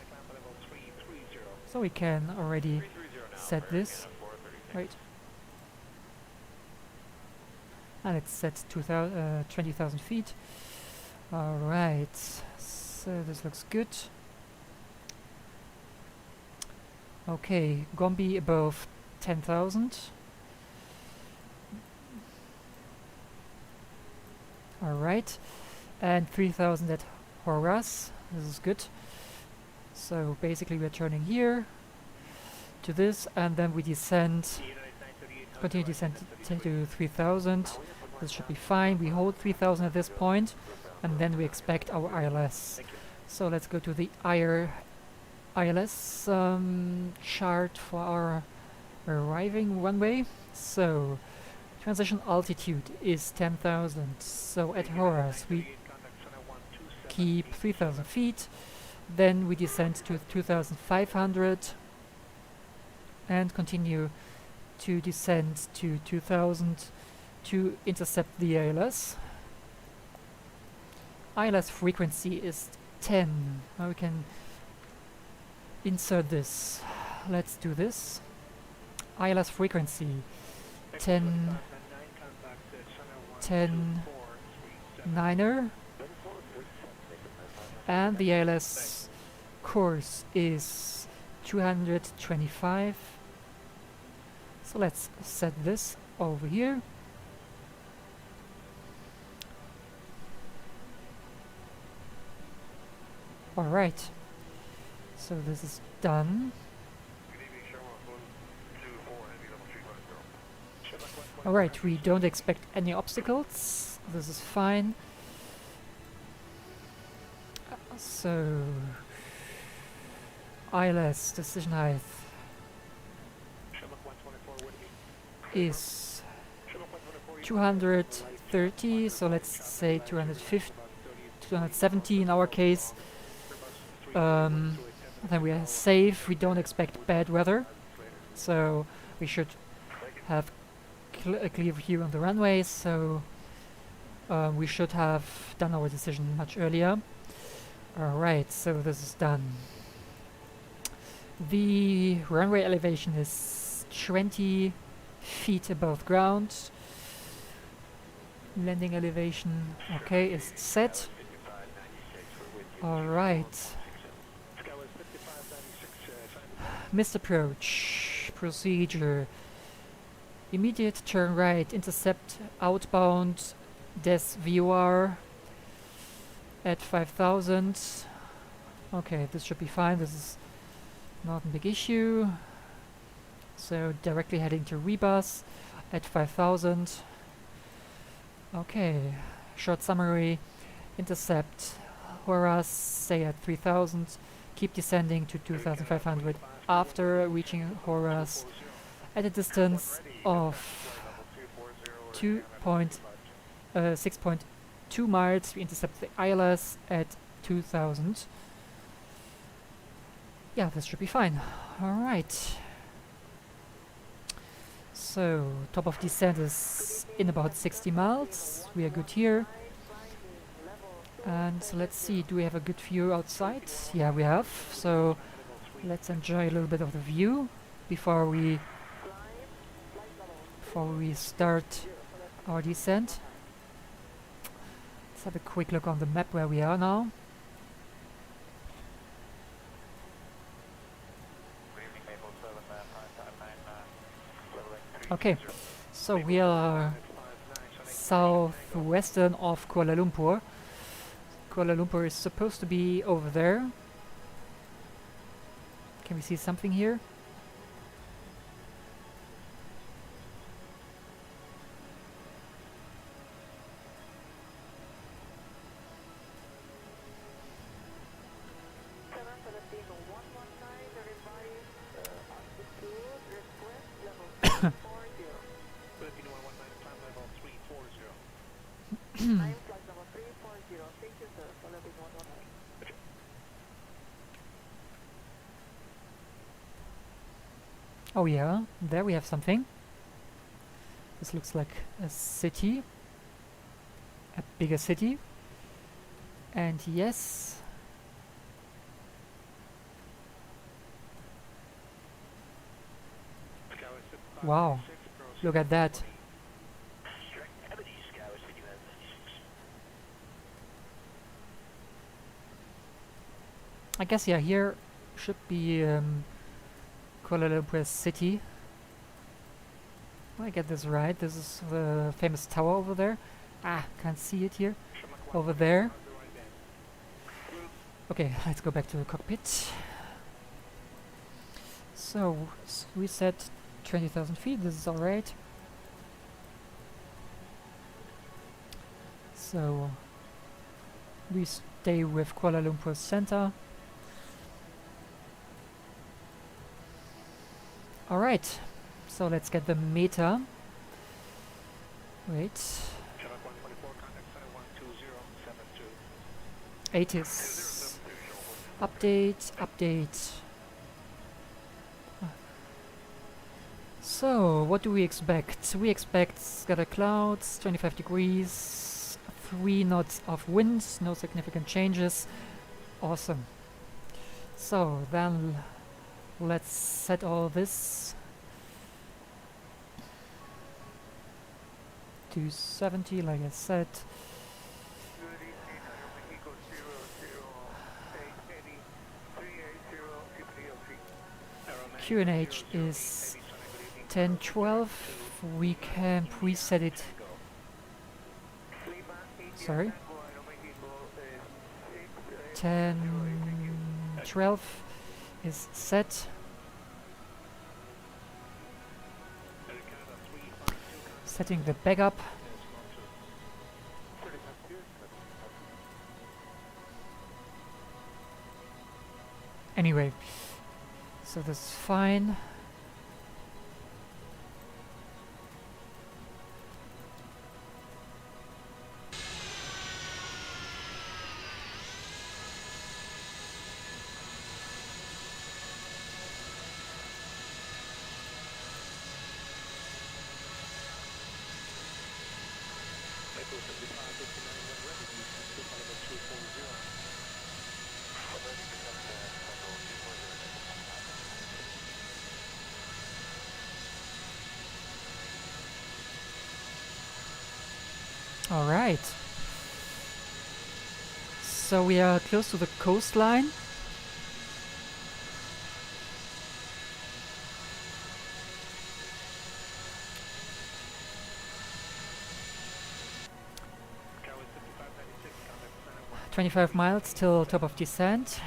So we can already set this, right? And it's set to 20,000 feet. Alright, so this looks good. Okay, Gombe above 10,000. Alright, and 3,000 at Horas. This is good. So basically we're turning here to this, and then we descend, continue descent to 3,000. This should be fine. We hold 3,000 at this point, and then we expect our ILS. So let's go to the ILS chart for our arriving runway. So transition altitude is 10,000. So at Horas we keep 3,000 feet. Then we descend to 2,500 and continue to descend to 2,000 to intercept the ILS. ILS frequency is 10. Now we can insert this. Let's do this. ILS frequency 10 9er, and the ILS course is 225. So let's set this over here. Alright, so this is done. Alright, we don't expect any obstacles. This is fine. So ILS decision height is 230, so let's say 250, 270 in our case. Then we are safe. We don't expect bad weather, so we should have a clear view on the runway. So we should have done our decision much earlier. Alright, so this is done. The runway elevation is 20 feet above ground. Landing elevation, okay, is set. Alright. Missed approach. approach procedure. Immediate turn right, intercept outbound des VOR at 5000. Okay, this should be fine. This is not a big issue. So directly heading to Rebus at 5000. Okay, short summary. Intercept Horas, say at 3000. Keep descending to 2500 after reaching Horas at a distance of 6.2 miles. We intercept the ILS at 2000. Yeah, this should be fine. Alright. So, top of descent is in about 60 miles. We are good here. And let's see, do we have a good view outside? Yeah, we have. So, let's enjoy a little bit of the view before we start our descent. Let's have a quick look on the map where we are now. Okay, so we are southwestern of Kuala Lumpur. Kuala Lumpur is supposed to be over there. Can we see something here? Oh yeah, there we have something. This looks like a city. A bigger city. And yes. Wow, look at that. I guess, yeah, here should be Kuala Lumpur city. Will I get this right? This is the famous tower over there. Ah, can't see it here. Over there. Okay, let's go back to the cockpit. So, we said 20,000 feet. This is alright. So, we stay with Kuala Lumpur Center. Alright, so let's get the meter. Wait. 80s. Update. So, what do we expect? We expect scattered clouds, 25 degrees, 3 knots of wind, no significant changes. Awesome. So, then let's set all this to 70, like I said. QNH is 1012. We can preset it. Sorry. 1012 is set. Setting the backup. Anyway, so this is fine. Alright. So we are close to the coastline. 25 miles till top of descent.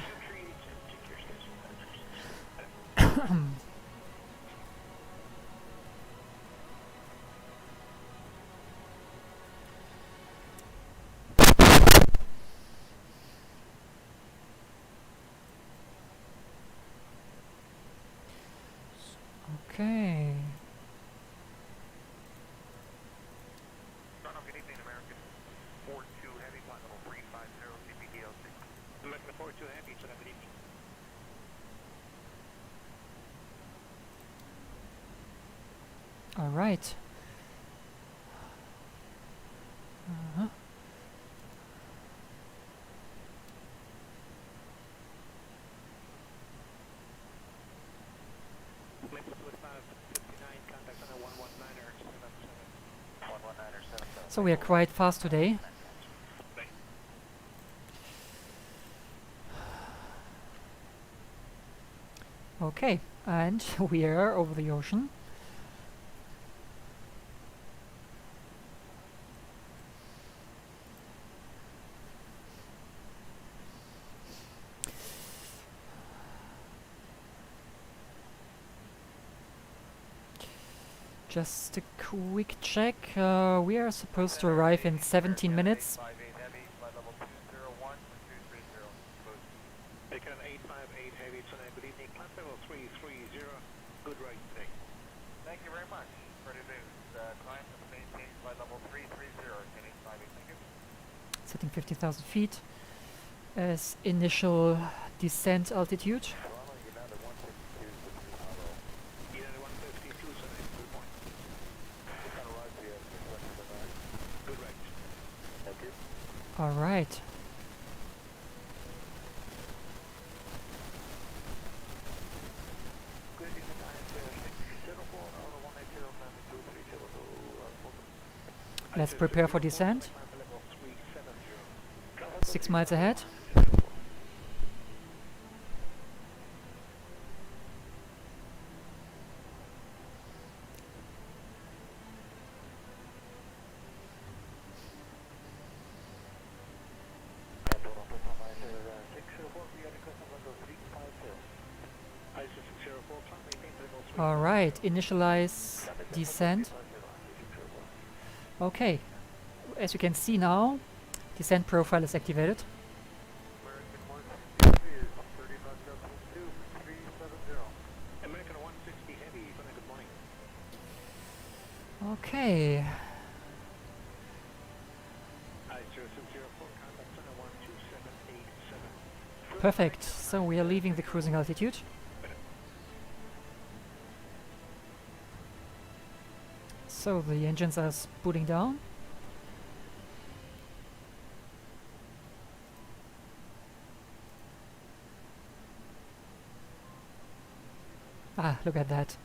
Okay. Good evening, American 42 Heavy, flight level 350, CPDL6. American 42 Heavy, good evening. All right. Uh-huh. So we are quite fast today. Okay, and we are over the ocean. Just a quick check. We are supposed to arrive in 17 minutes. 58 Heavy, flight level 201 to 230. Bacon 858 Heavy, tonight, good evening, climb level 330, good ride today. Thank you very much for the news. Climb to maintain flight level 330, heading 58, thank you. Setting 50,000 feet as initial descent altitude. All right. Let's prepare for descent. 6 miles ahead. All right, initialize descent. Okay, as you can see now, descent profile is activated. American 160 Heavy, good morning. Okay, perfect. So we are leaving the cruising altitude. So the engines are spooling down. Ah, look at that.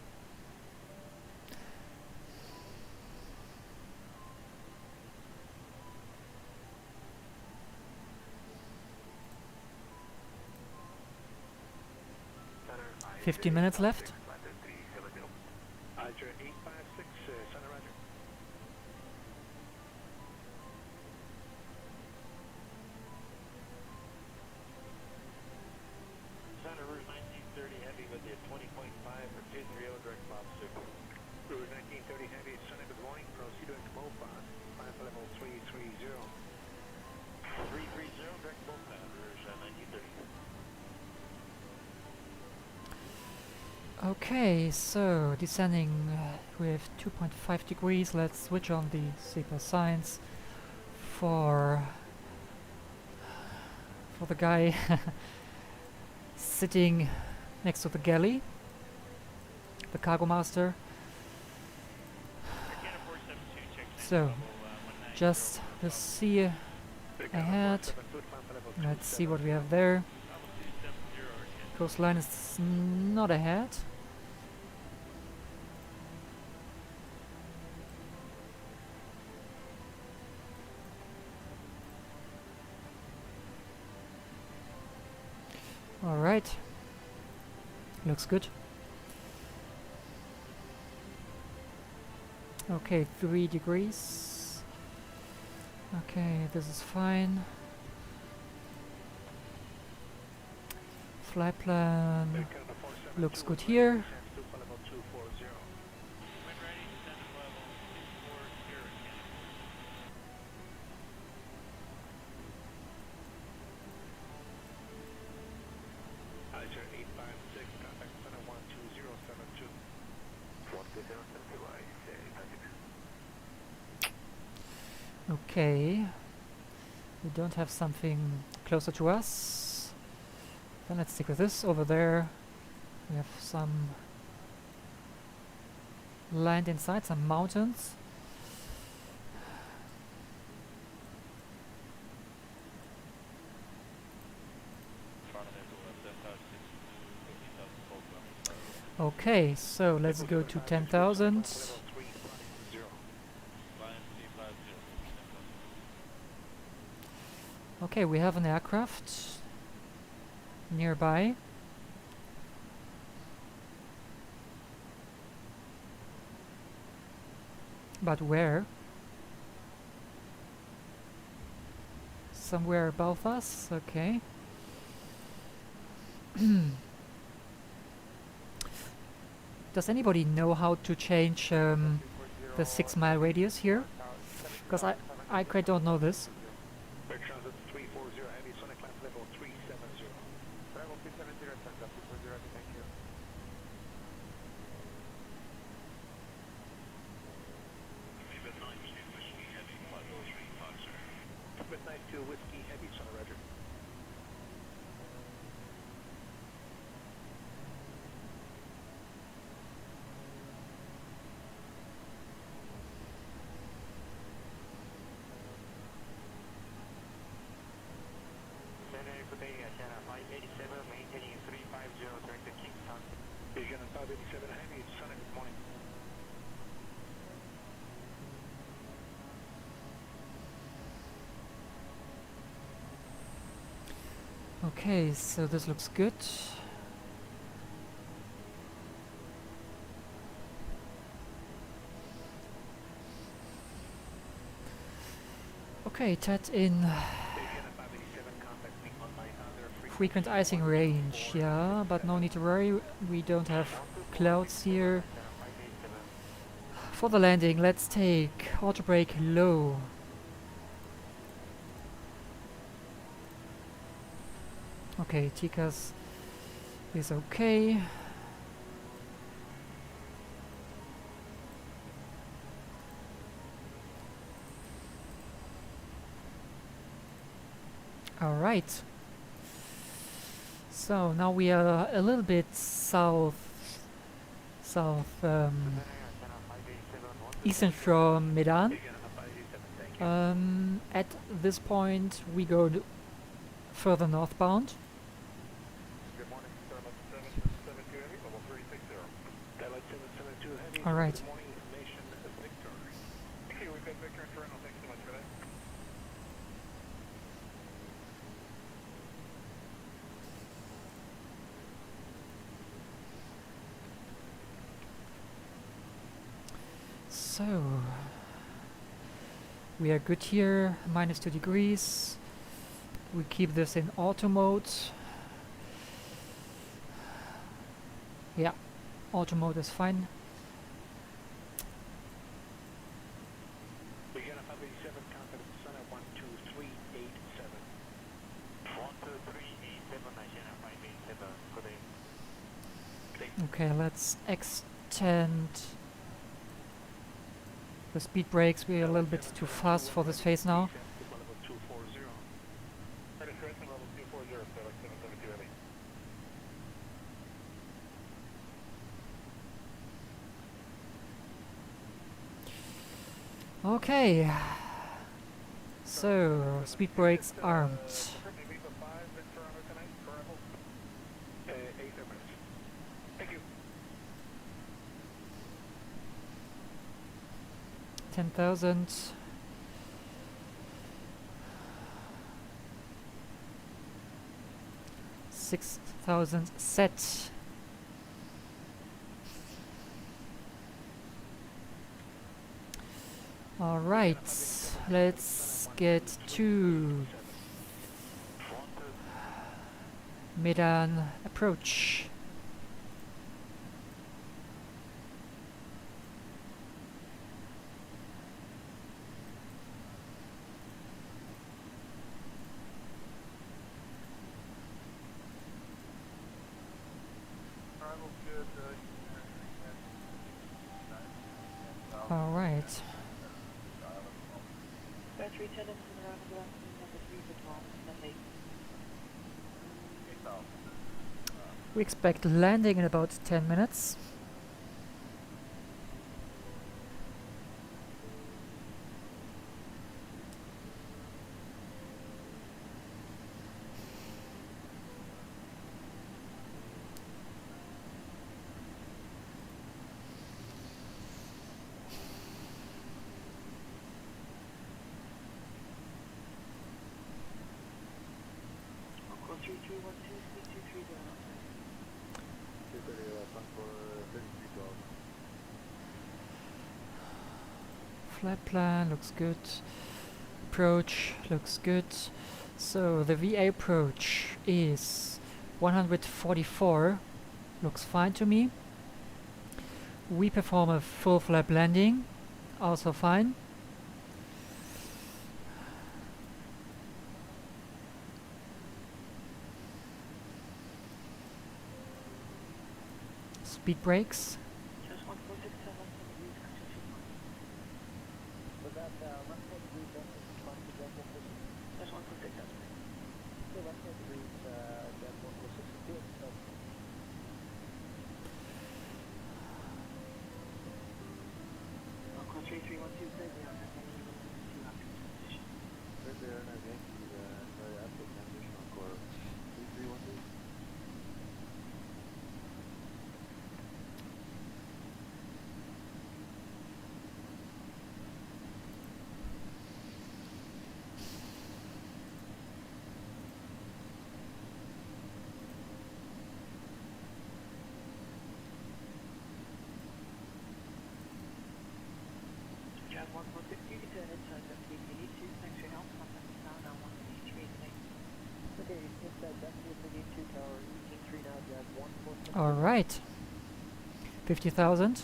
Center 15 minutes left. Roger, 856, center roger. Center route 1930 Heavy with the 20.5 or 230 direct bob super. Route 1930 Heavy, center, good morning. Proceed to MOPA, climb level 330. 330 direct MOPA, route 1930. Okay, so descending with 2.5 degrees. Let's switch on the seatbelt signs for the guy sitting next to the galley, the cargo master. So, just to see ahead. Let's see what we have there. Coastline is not ahead. All right, looks good. Okay, 3 degrees. Okay, this is fine. flight plan American 472 looks good with here. descent to level 240. When ready, descend to level 240. Alger 856, contact center 12072. 12072, I say, Okay. We don't have something closer to us. Then let's stick with this. Over there we have some land inside, some mountains. Okay, so let's go to 10,000. Level 350. Okay, we have an aircraft nearby. But where? Somewhere above us? Okay. Does anybody know how to change the 6-mile radius here? Because I quite don't know this. Break transit 340, heavy sonic climb level 370. Level 370, Santa 340, thank you. Midnight to Whiskey Heavy, Son Roger. Vision 587 Heavy, Son, good morning. Okay, so this looks good. Okay, TAT in Vision 587, contact me on my other frequent icing range, yeah, but no need to worry, we don't have clouds here. For the landing, let's take auto brake low. Okay, TCAS is okay. Alright. So now we are a little bit eastern from Medan. Vision 587, thank you. At this point we go further northbound. Good morning, Starlight 772 Heavy, level 360. Starlight 772 Heavy, Alright. good morning, information Victor. Okay, we've got Victor in Toronto, thanks so much for that. So we are good here, -2 degrees. We keep this in auto mode. Yeah, auto mode is fine. Vision 587, contact Sun at 12387. 12387, Nigeria 587, good day. Okay, let's extend the speed brakes. We're a little bit too fast for this phase now. Level 240. Level 240, Starlight 772 Heavy. Okay, so speed brakes armed. Viva 5 in Toronto tonight, arrival. 8 minutes. Thank you. 10,000. $6,000 set. All right, let's get to Medan approach. All right. We expect landing in about 10 minutes. Flat plan looks good. Approach looks good. So the VA approach is 144. Looks fine to me. We perform a full flap landing. Also fine. Speed brakes. All right. 50,000.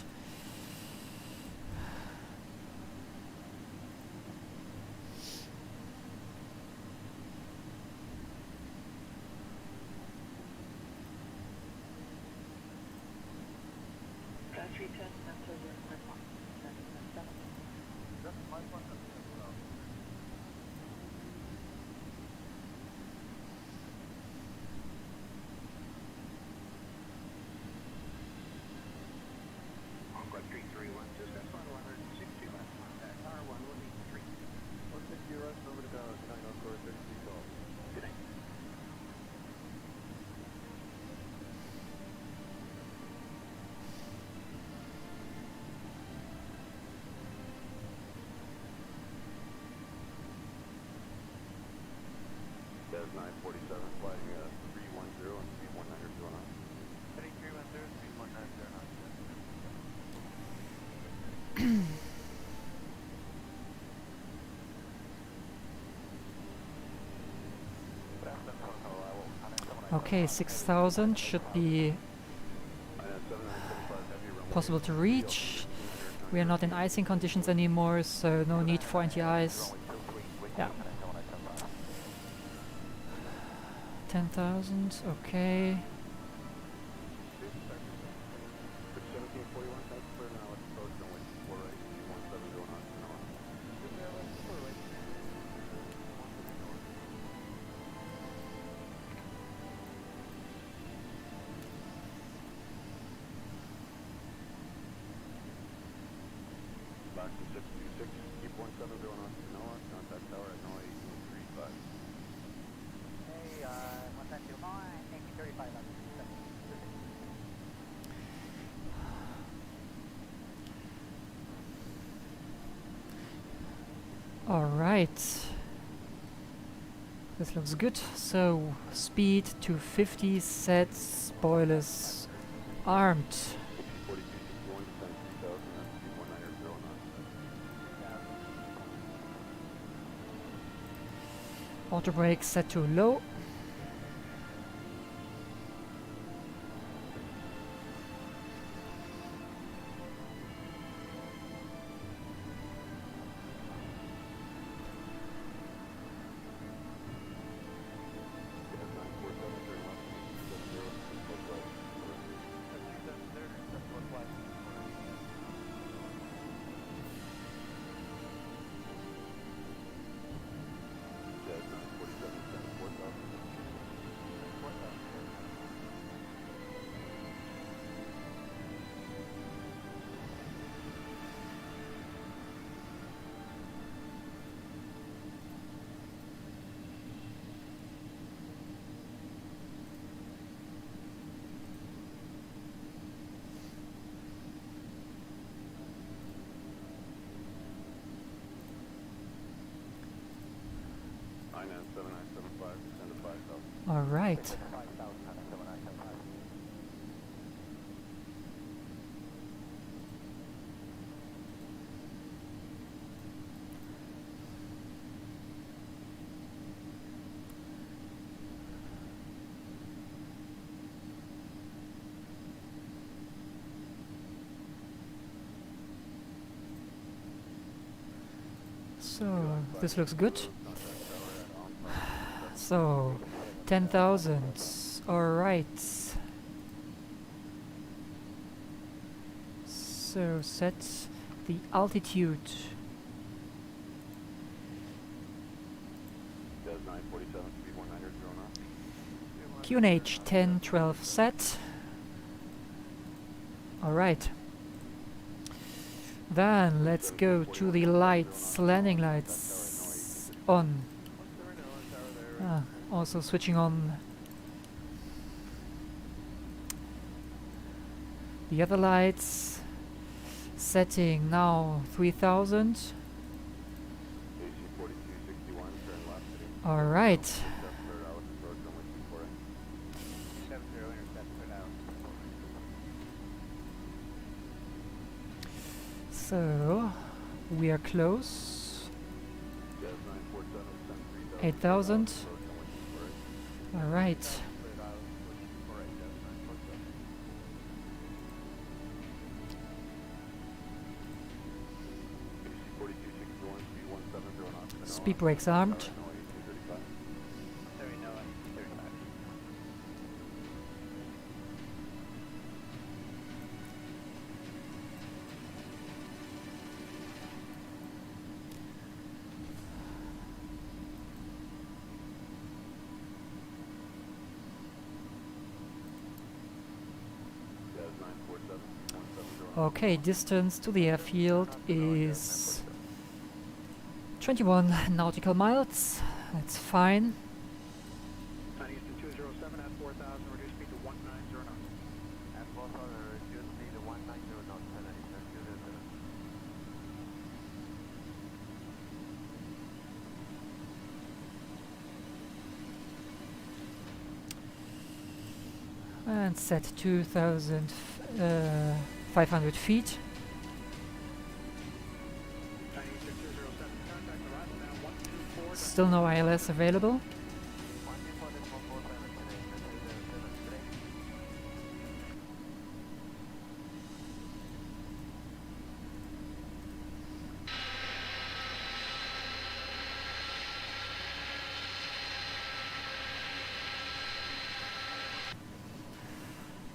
There's 947 flying 310 and 3190 going on. 310, 3190 knots. Okay, 6,000 should be possible to reach. We are not in icing conditions anymore, so no need for anti-ice. Yeah. 10,000, okay. Back to 626, keep 170 knots to NOAA, contact tower at NOAA 835. Hey, 109, 35. All right. This looks good. So speed 250, set, spoilers armed. 4261, descend 3000, that's 3190 knots. Auto brake set to low. All right. So this looks good. So 10,000. All right. So set the altitude. QNH 1012 set. All right. Then let's go to the lights, landing lights on. Also switching on the other lights. Setting now 3000. All right. So we are close. 8000. All right. Speed brakes armed. Okay, distance to the airfield is 21 nautical miles. That's fine. Eastern 207 at 4,000, reduce speed to 190 knots. At 4,000, reduce speed to 190 knots, Eastern 207. And set 2,500 feet. Eastern 207, contact arrival now 124. Still no ILS available. 124, that's 147 today, Eastern 207 today.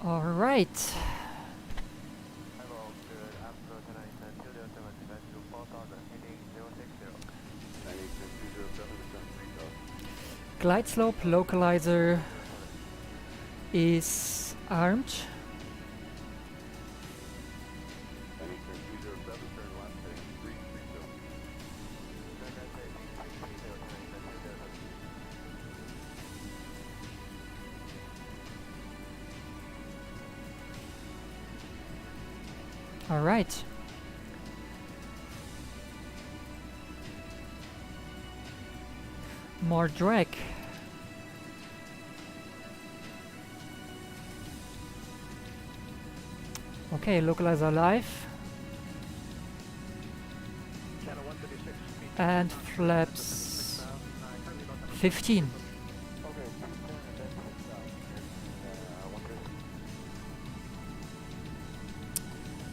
All right. Hello, good afternoon, Eastern 207, descend to 4,000, heading 060. Glide slope localizer is armed. All right. More drag. Okay, localizer live. Channel 136. And flaps 15.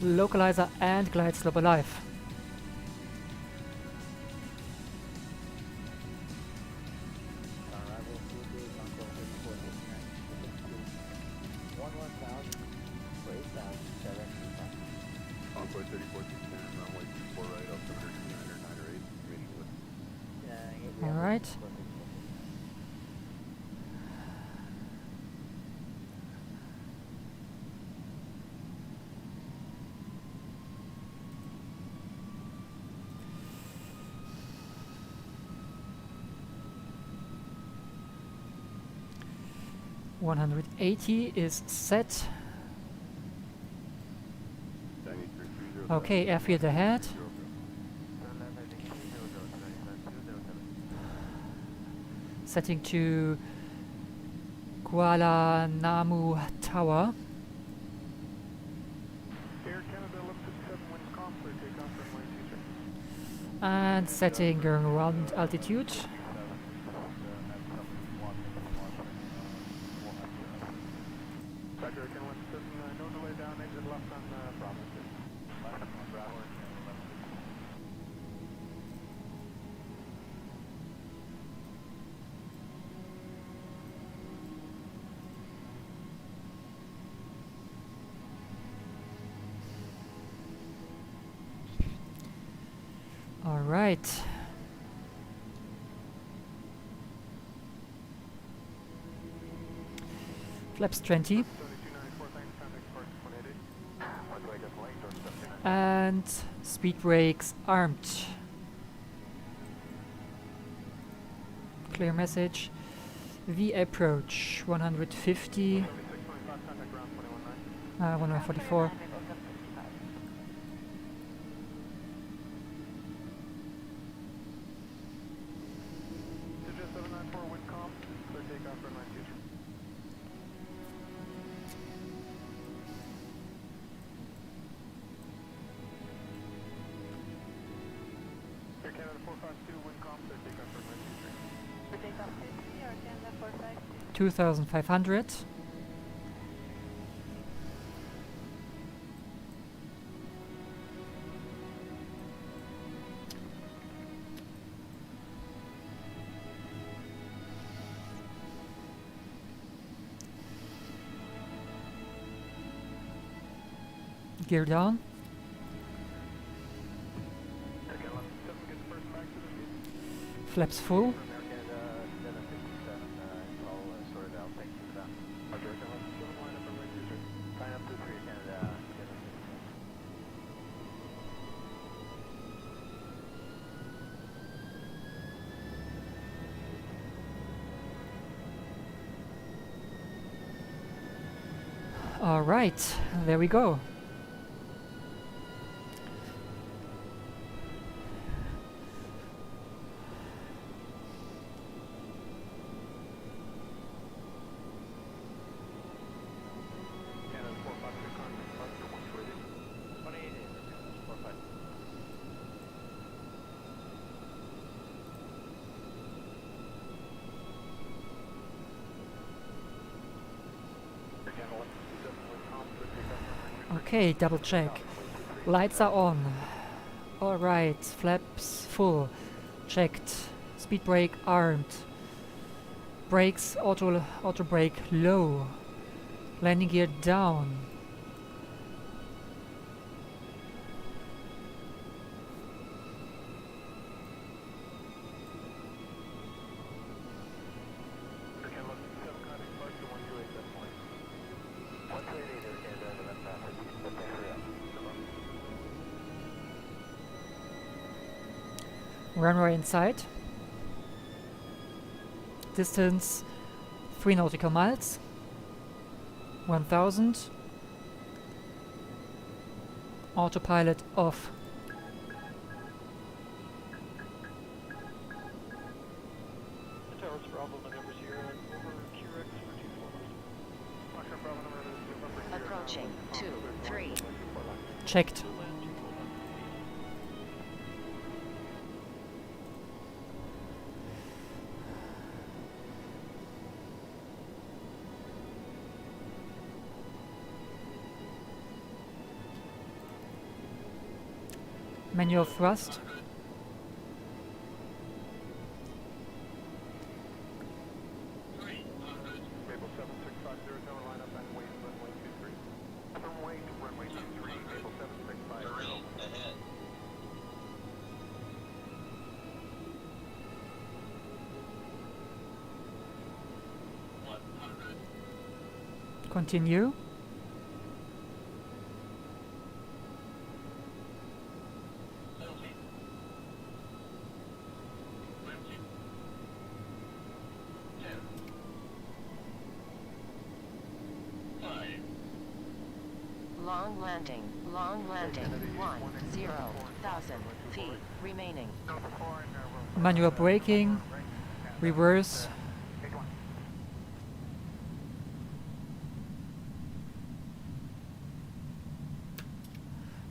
Localizer and glide slope alive. All right. (180) is set. Okay, airfield ahead. Setting to Kualanamu Tower. Air Canada 1157, wind calm, clear takeoff, runway 23. And setting ground altitude. Roger, Air Canada 117, no delay down, exit left on Bravo 6. Left on Bravo, Air Canada 11. All right. Flaps 20. 7294, thanks, contact departure 180. One way just late, or 79. And speed brakes armed. Clear message. V approach 150, 7625, contact ground 219. 144. Digit 794, wind calm, clear takeoff, runway 23. Air Canada 452, wind calm, clear takeoff, runway 23. For takeoff 50, Air Canada 452. 2500. Gear down. Air Canada 117, get the first back to the seat. Flaps full. From Air Canada 757, it's all sorted out, thank you for that. Roger, Air Canada 117, line up runway 23. Line up to 3, Air Canada 757. All right, there we go. Canada 452, contact departure 180. 180, Air Canada 452. Air Canada 167, wind calm, clear takeoff, runway 23. Okay, double check. Lights are on. All right, flaps full. Checked. Speed brake armed. Brakes auto brake low. Landing gear down. Air Canada 167, contact departure 128, that's fine. 128, Air Canada, that's traffic, but thanks for that. Runway inside. Distance 3 nautical miles. 1000. Autopilot off. Towers Bravo, November Sierra, over QRX for 24 Foxtrot Bravo number is November Sierra, Approaching wind calm, 2, 3. 24 left. Checked. land 24 left. Manual thrust. Maple 7650, tower line up and wait, runway 23. From wait, runway 23, Maple 7650. Continue. Long landing, 10,000 feet remaining. Manual braking. Reverse.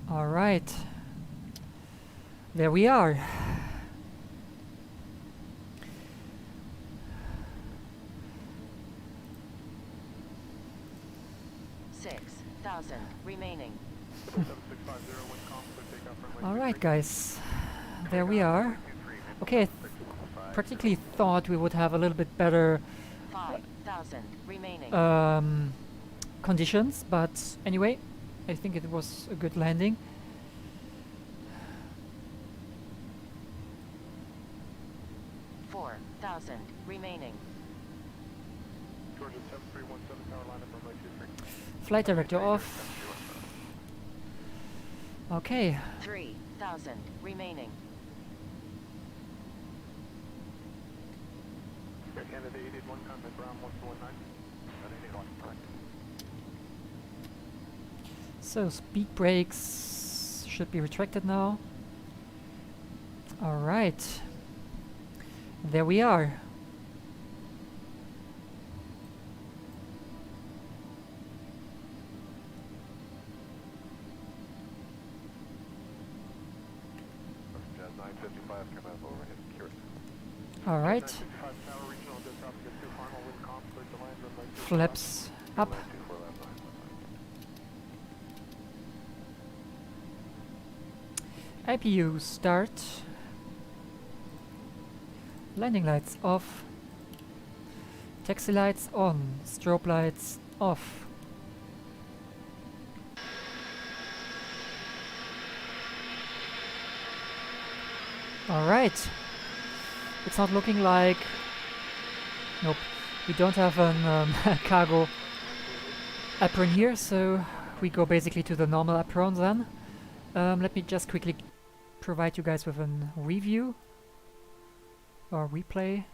All right. There we are. Remaining. Alright guys, there we are. Okay, I practically thought we would have a little bit better 5,000 remaining. conditions, but anyway, I think it was a good landing. Remaining. Georgia 7317 Carolina, runway 23. Flight director off. Okay. 3,000 remaining. Air Canada 881, contact ground 1219. 881. So speed brakes should be retracted now. Alright. There we are. Alright. Flaps up. IPU start. Landing lights off. Taxi lights on. Strobe lights off. Alright. It's not looking like... Nope. We don't have an cargo apron here, so we go basically to the normal apron then. Let me just quickly provide you guys with a review or replay.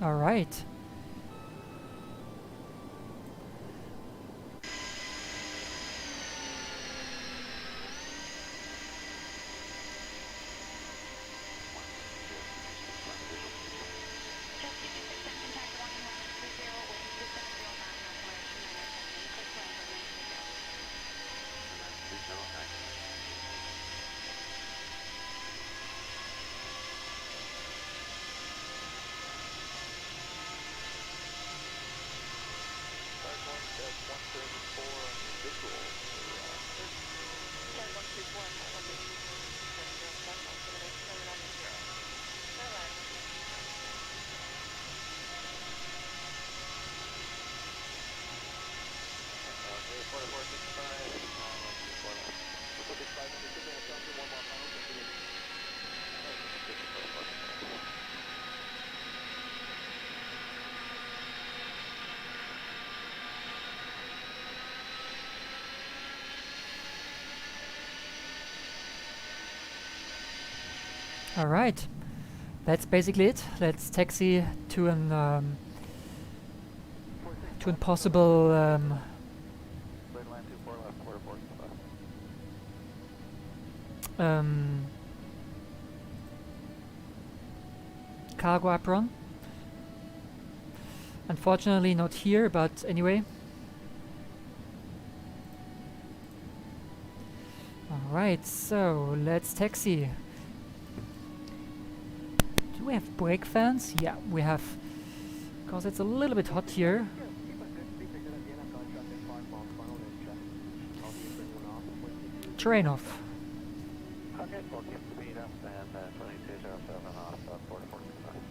All right. All right, that's basically it. Let's taxi to an possible cargo apron. Unfortunately, not here, but anyway. All right, so let's taxi. Do we have brake fans? Yeah, we have, because it's a little bit hot here. terrain off. Okay, we'll keep speed up and 2207 off 4465.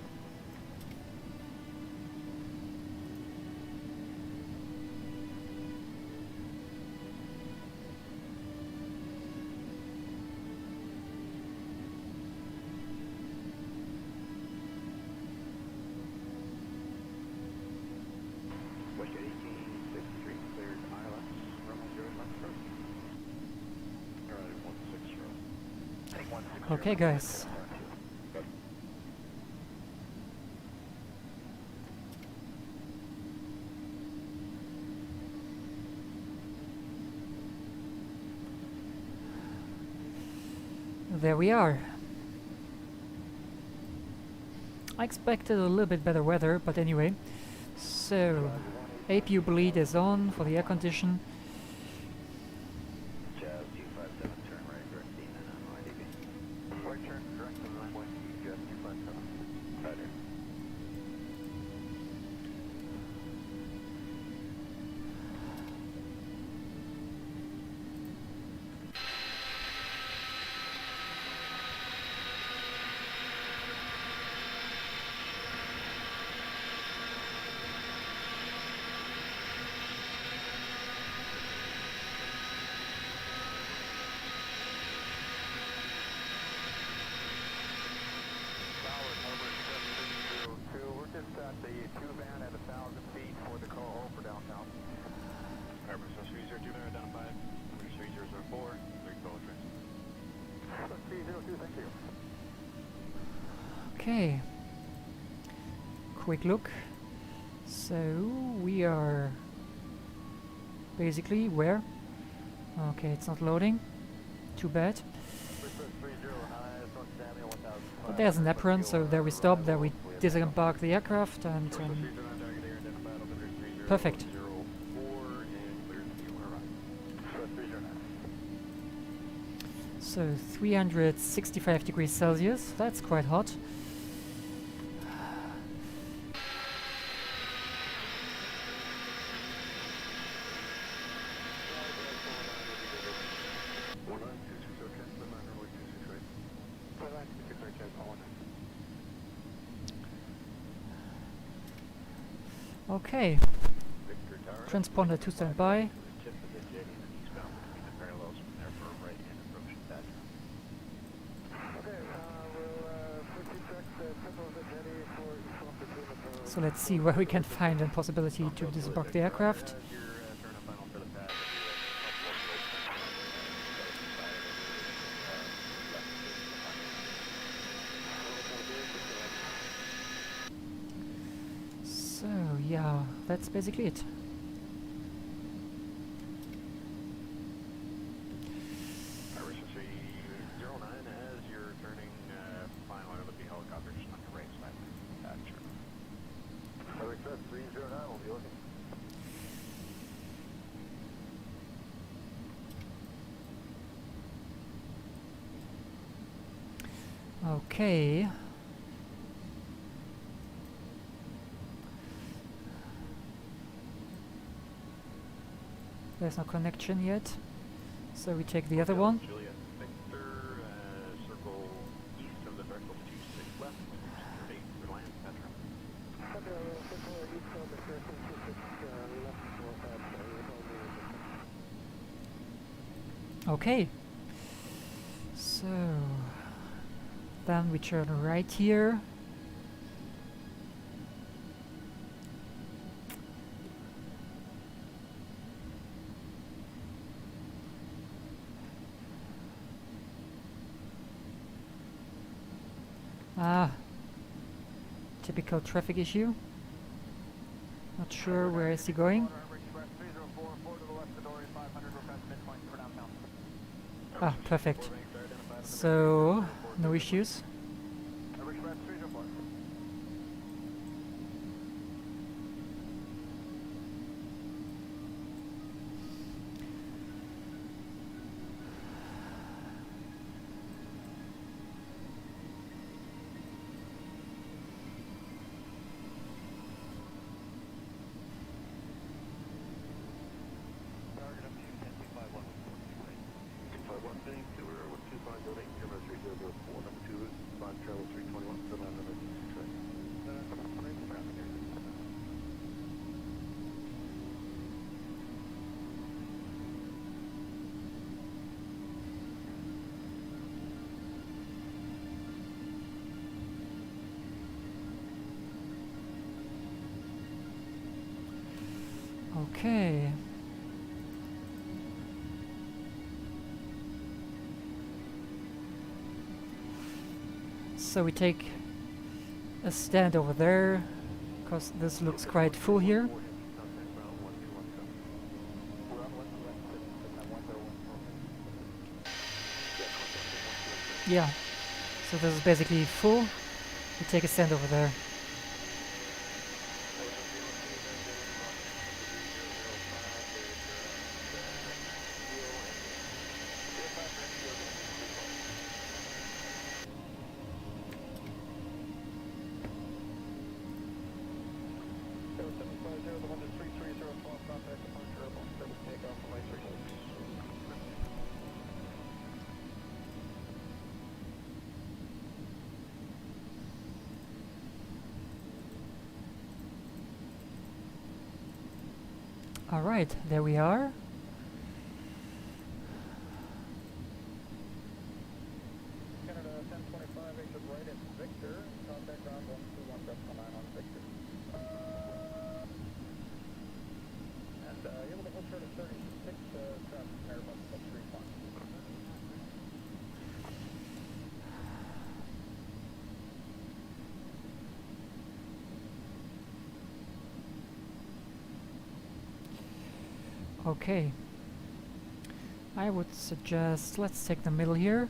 Wish 1863 cleared ILS, runway 0 left approach. Alright, 160. Okay, guys. There we are. I expected a little bit better weather, but anyway. So, APU bleed is on for the air condition. Jazz 257, turn right, direct D9 on IDB. Right turn, correct to the runway, Jazz 257. Roger. We're just at the 2 van at 1,000 feet for the call for downtown. Airbus 302 there, down 5, 3004, 3 call transfer. 302, thank you. Okay. Quick look. So, we are basically where? Okay, it's not loading. Too bad. But there's an apron, so there we stop, there we disembark the aircraft, and perfect. So 365 degrees Celsius, that's quite hot. Okay, transponder to standby. So let's see where we can find a possibility to disembark the aircraft. So yeah, that's basically it. Aviation 309 as you're turning final LB helicopter just on your right side. Gotcha. Express 309 will be looking. Okay. There's no connection yet, so we take the other one. Juliet Victor, circle east of the vertical 26 left, 8 for land, Okay. So then we turn right here. Ah, typical traffic issue. Not sure where is he going. Ah, perfect. So, no issues. Okay. So we take a stand over there, because this looks quite full here. Yeah, so this is basically full. We take a stand over there. Alright, there we are. Canada 1025, exit right at Victor. Contact ground 121.9 on Victor. And able to hold short of 36 traffic from Airbus at 3 Okay. I would suggest let's take the middle here.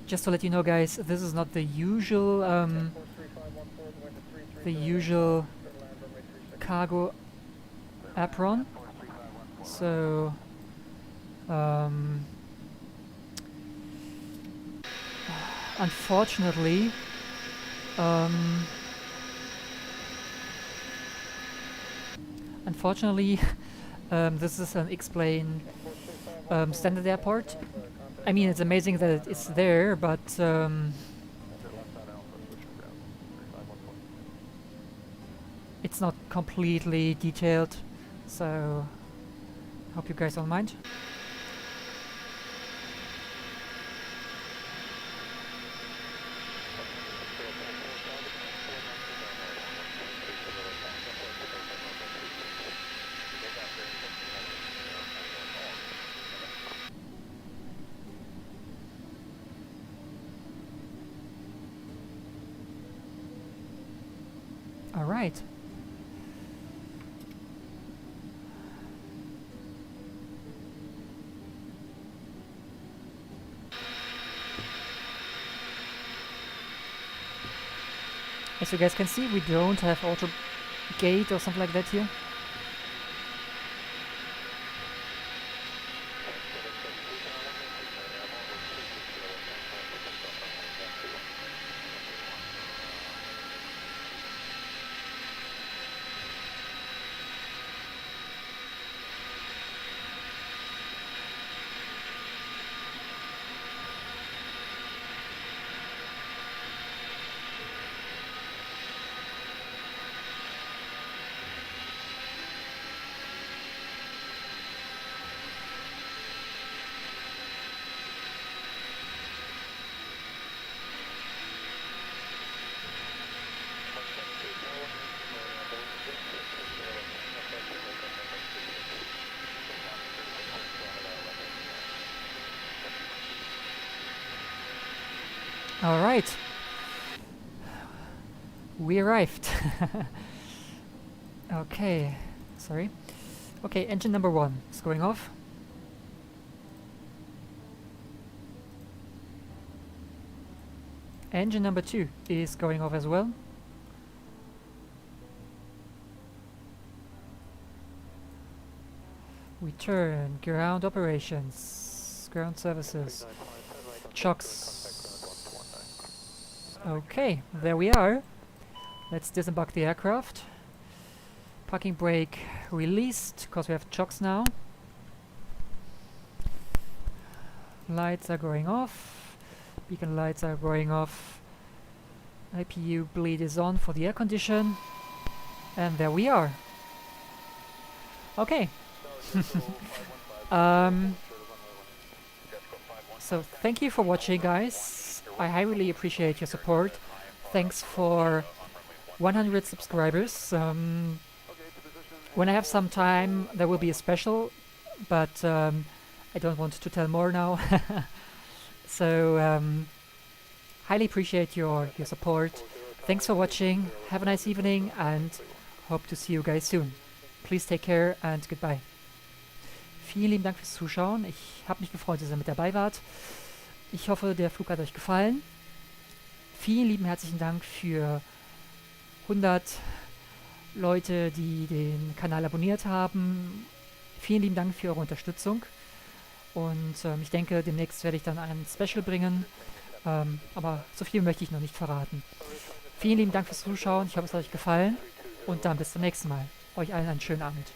Just to let you know, guys, this is not the usual cargo apron. So unfortunately, this is an explain standard airport. I mean, it's amazing that it's there, but it's not completely detailed, so hope you guys don't mind. All right. As you guys can see, we don't have auto gate or something like that here. All right, we arrived. Okay, sorry. Okay, engine number 1 is going off. Engine number 2 is going off as well. We turn ground operations, ground services, chocks. Okay, there we are. Let's disembark the aircraft. Parking brake released, because we have chocks now. Lights are going off. Beacon lights are going off. IPU bleed is on for the air condition. And there we are. Okay. So thank you for watching, guys. I highly appreciate your support. Thanks for 100 subscribers. When I have some time, there will be a special, but I don't want to tell more now. So highly appreciate your support. Thanks for watching. Have a nice evening and hope to see you guys soon. Please take care and goodbye. Vielen lieben Dank fürs Zuschauen. Ich habe mich gefreut, dass ihr mit dabei wart. Ich hoffe, der Flug hat euch gefallen. Vielen lieben herzlichen Dank für 100 Leute, die den Kanal abonniert haben. Vielen lieben Dank für eure Unterstützung. Und ich denke, demnächst werde ich dann ein Special bringen. Aber so viel möchte ich noch nicht verraten. Vielen lieben Dank fürs Zuschauen. Ich hoffe, es hat euch gefallen. Und dann bis zum nächsten Mal. Euch allen einen schönen Abend.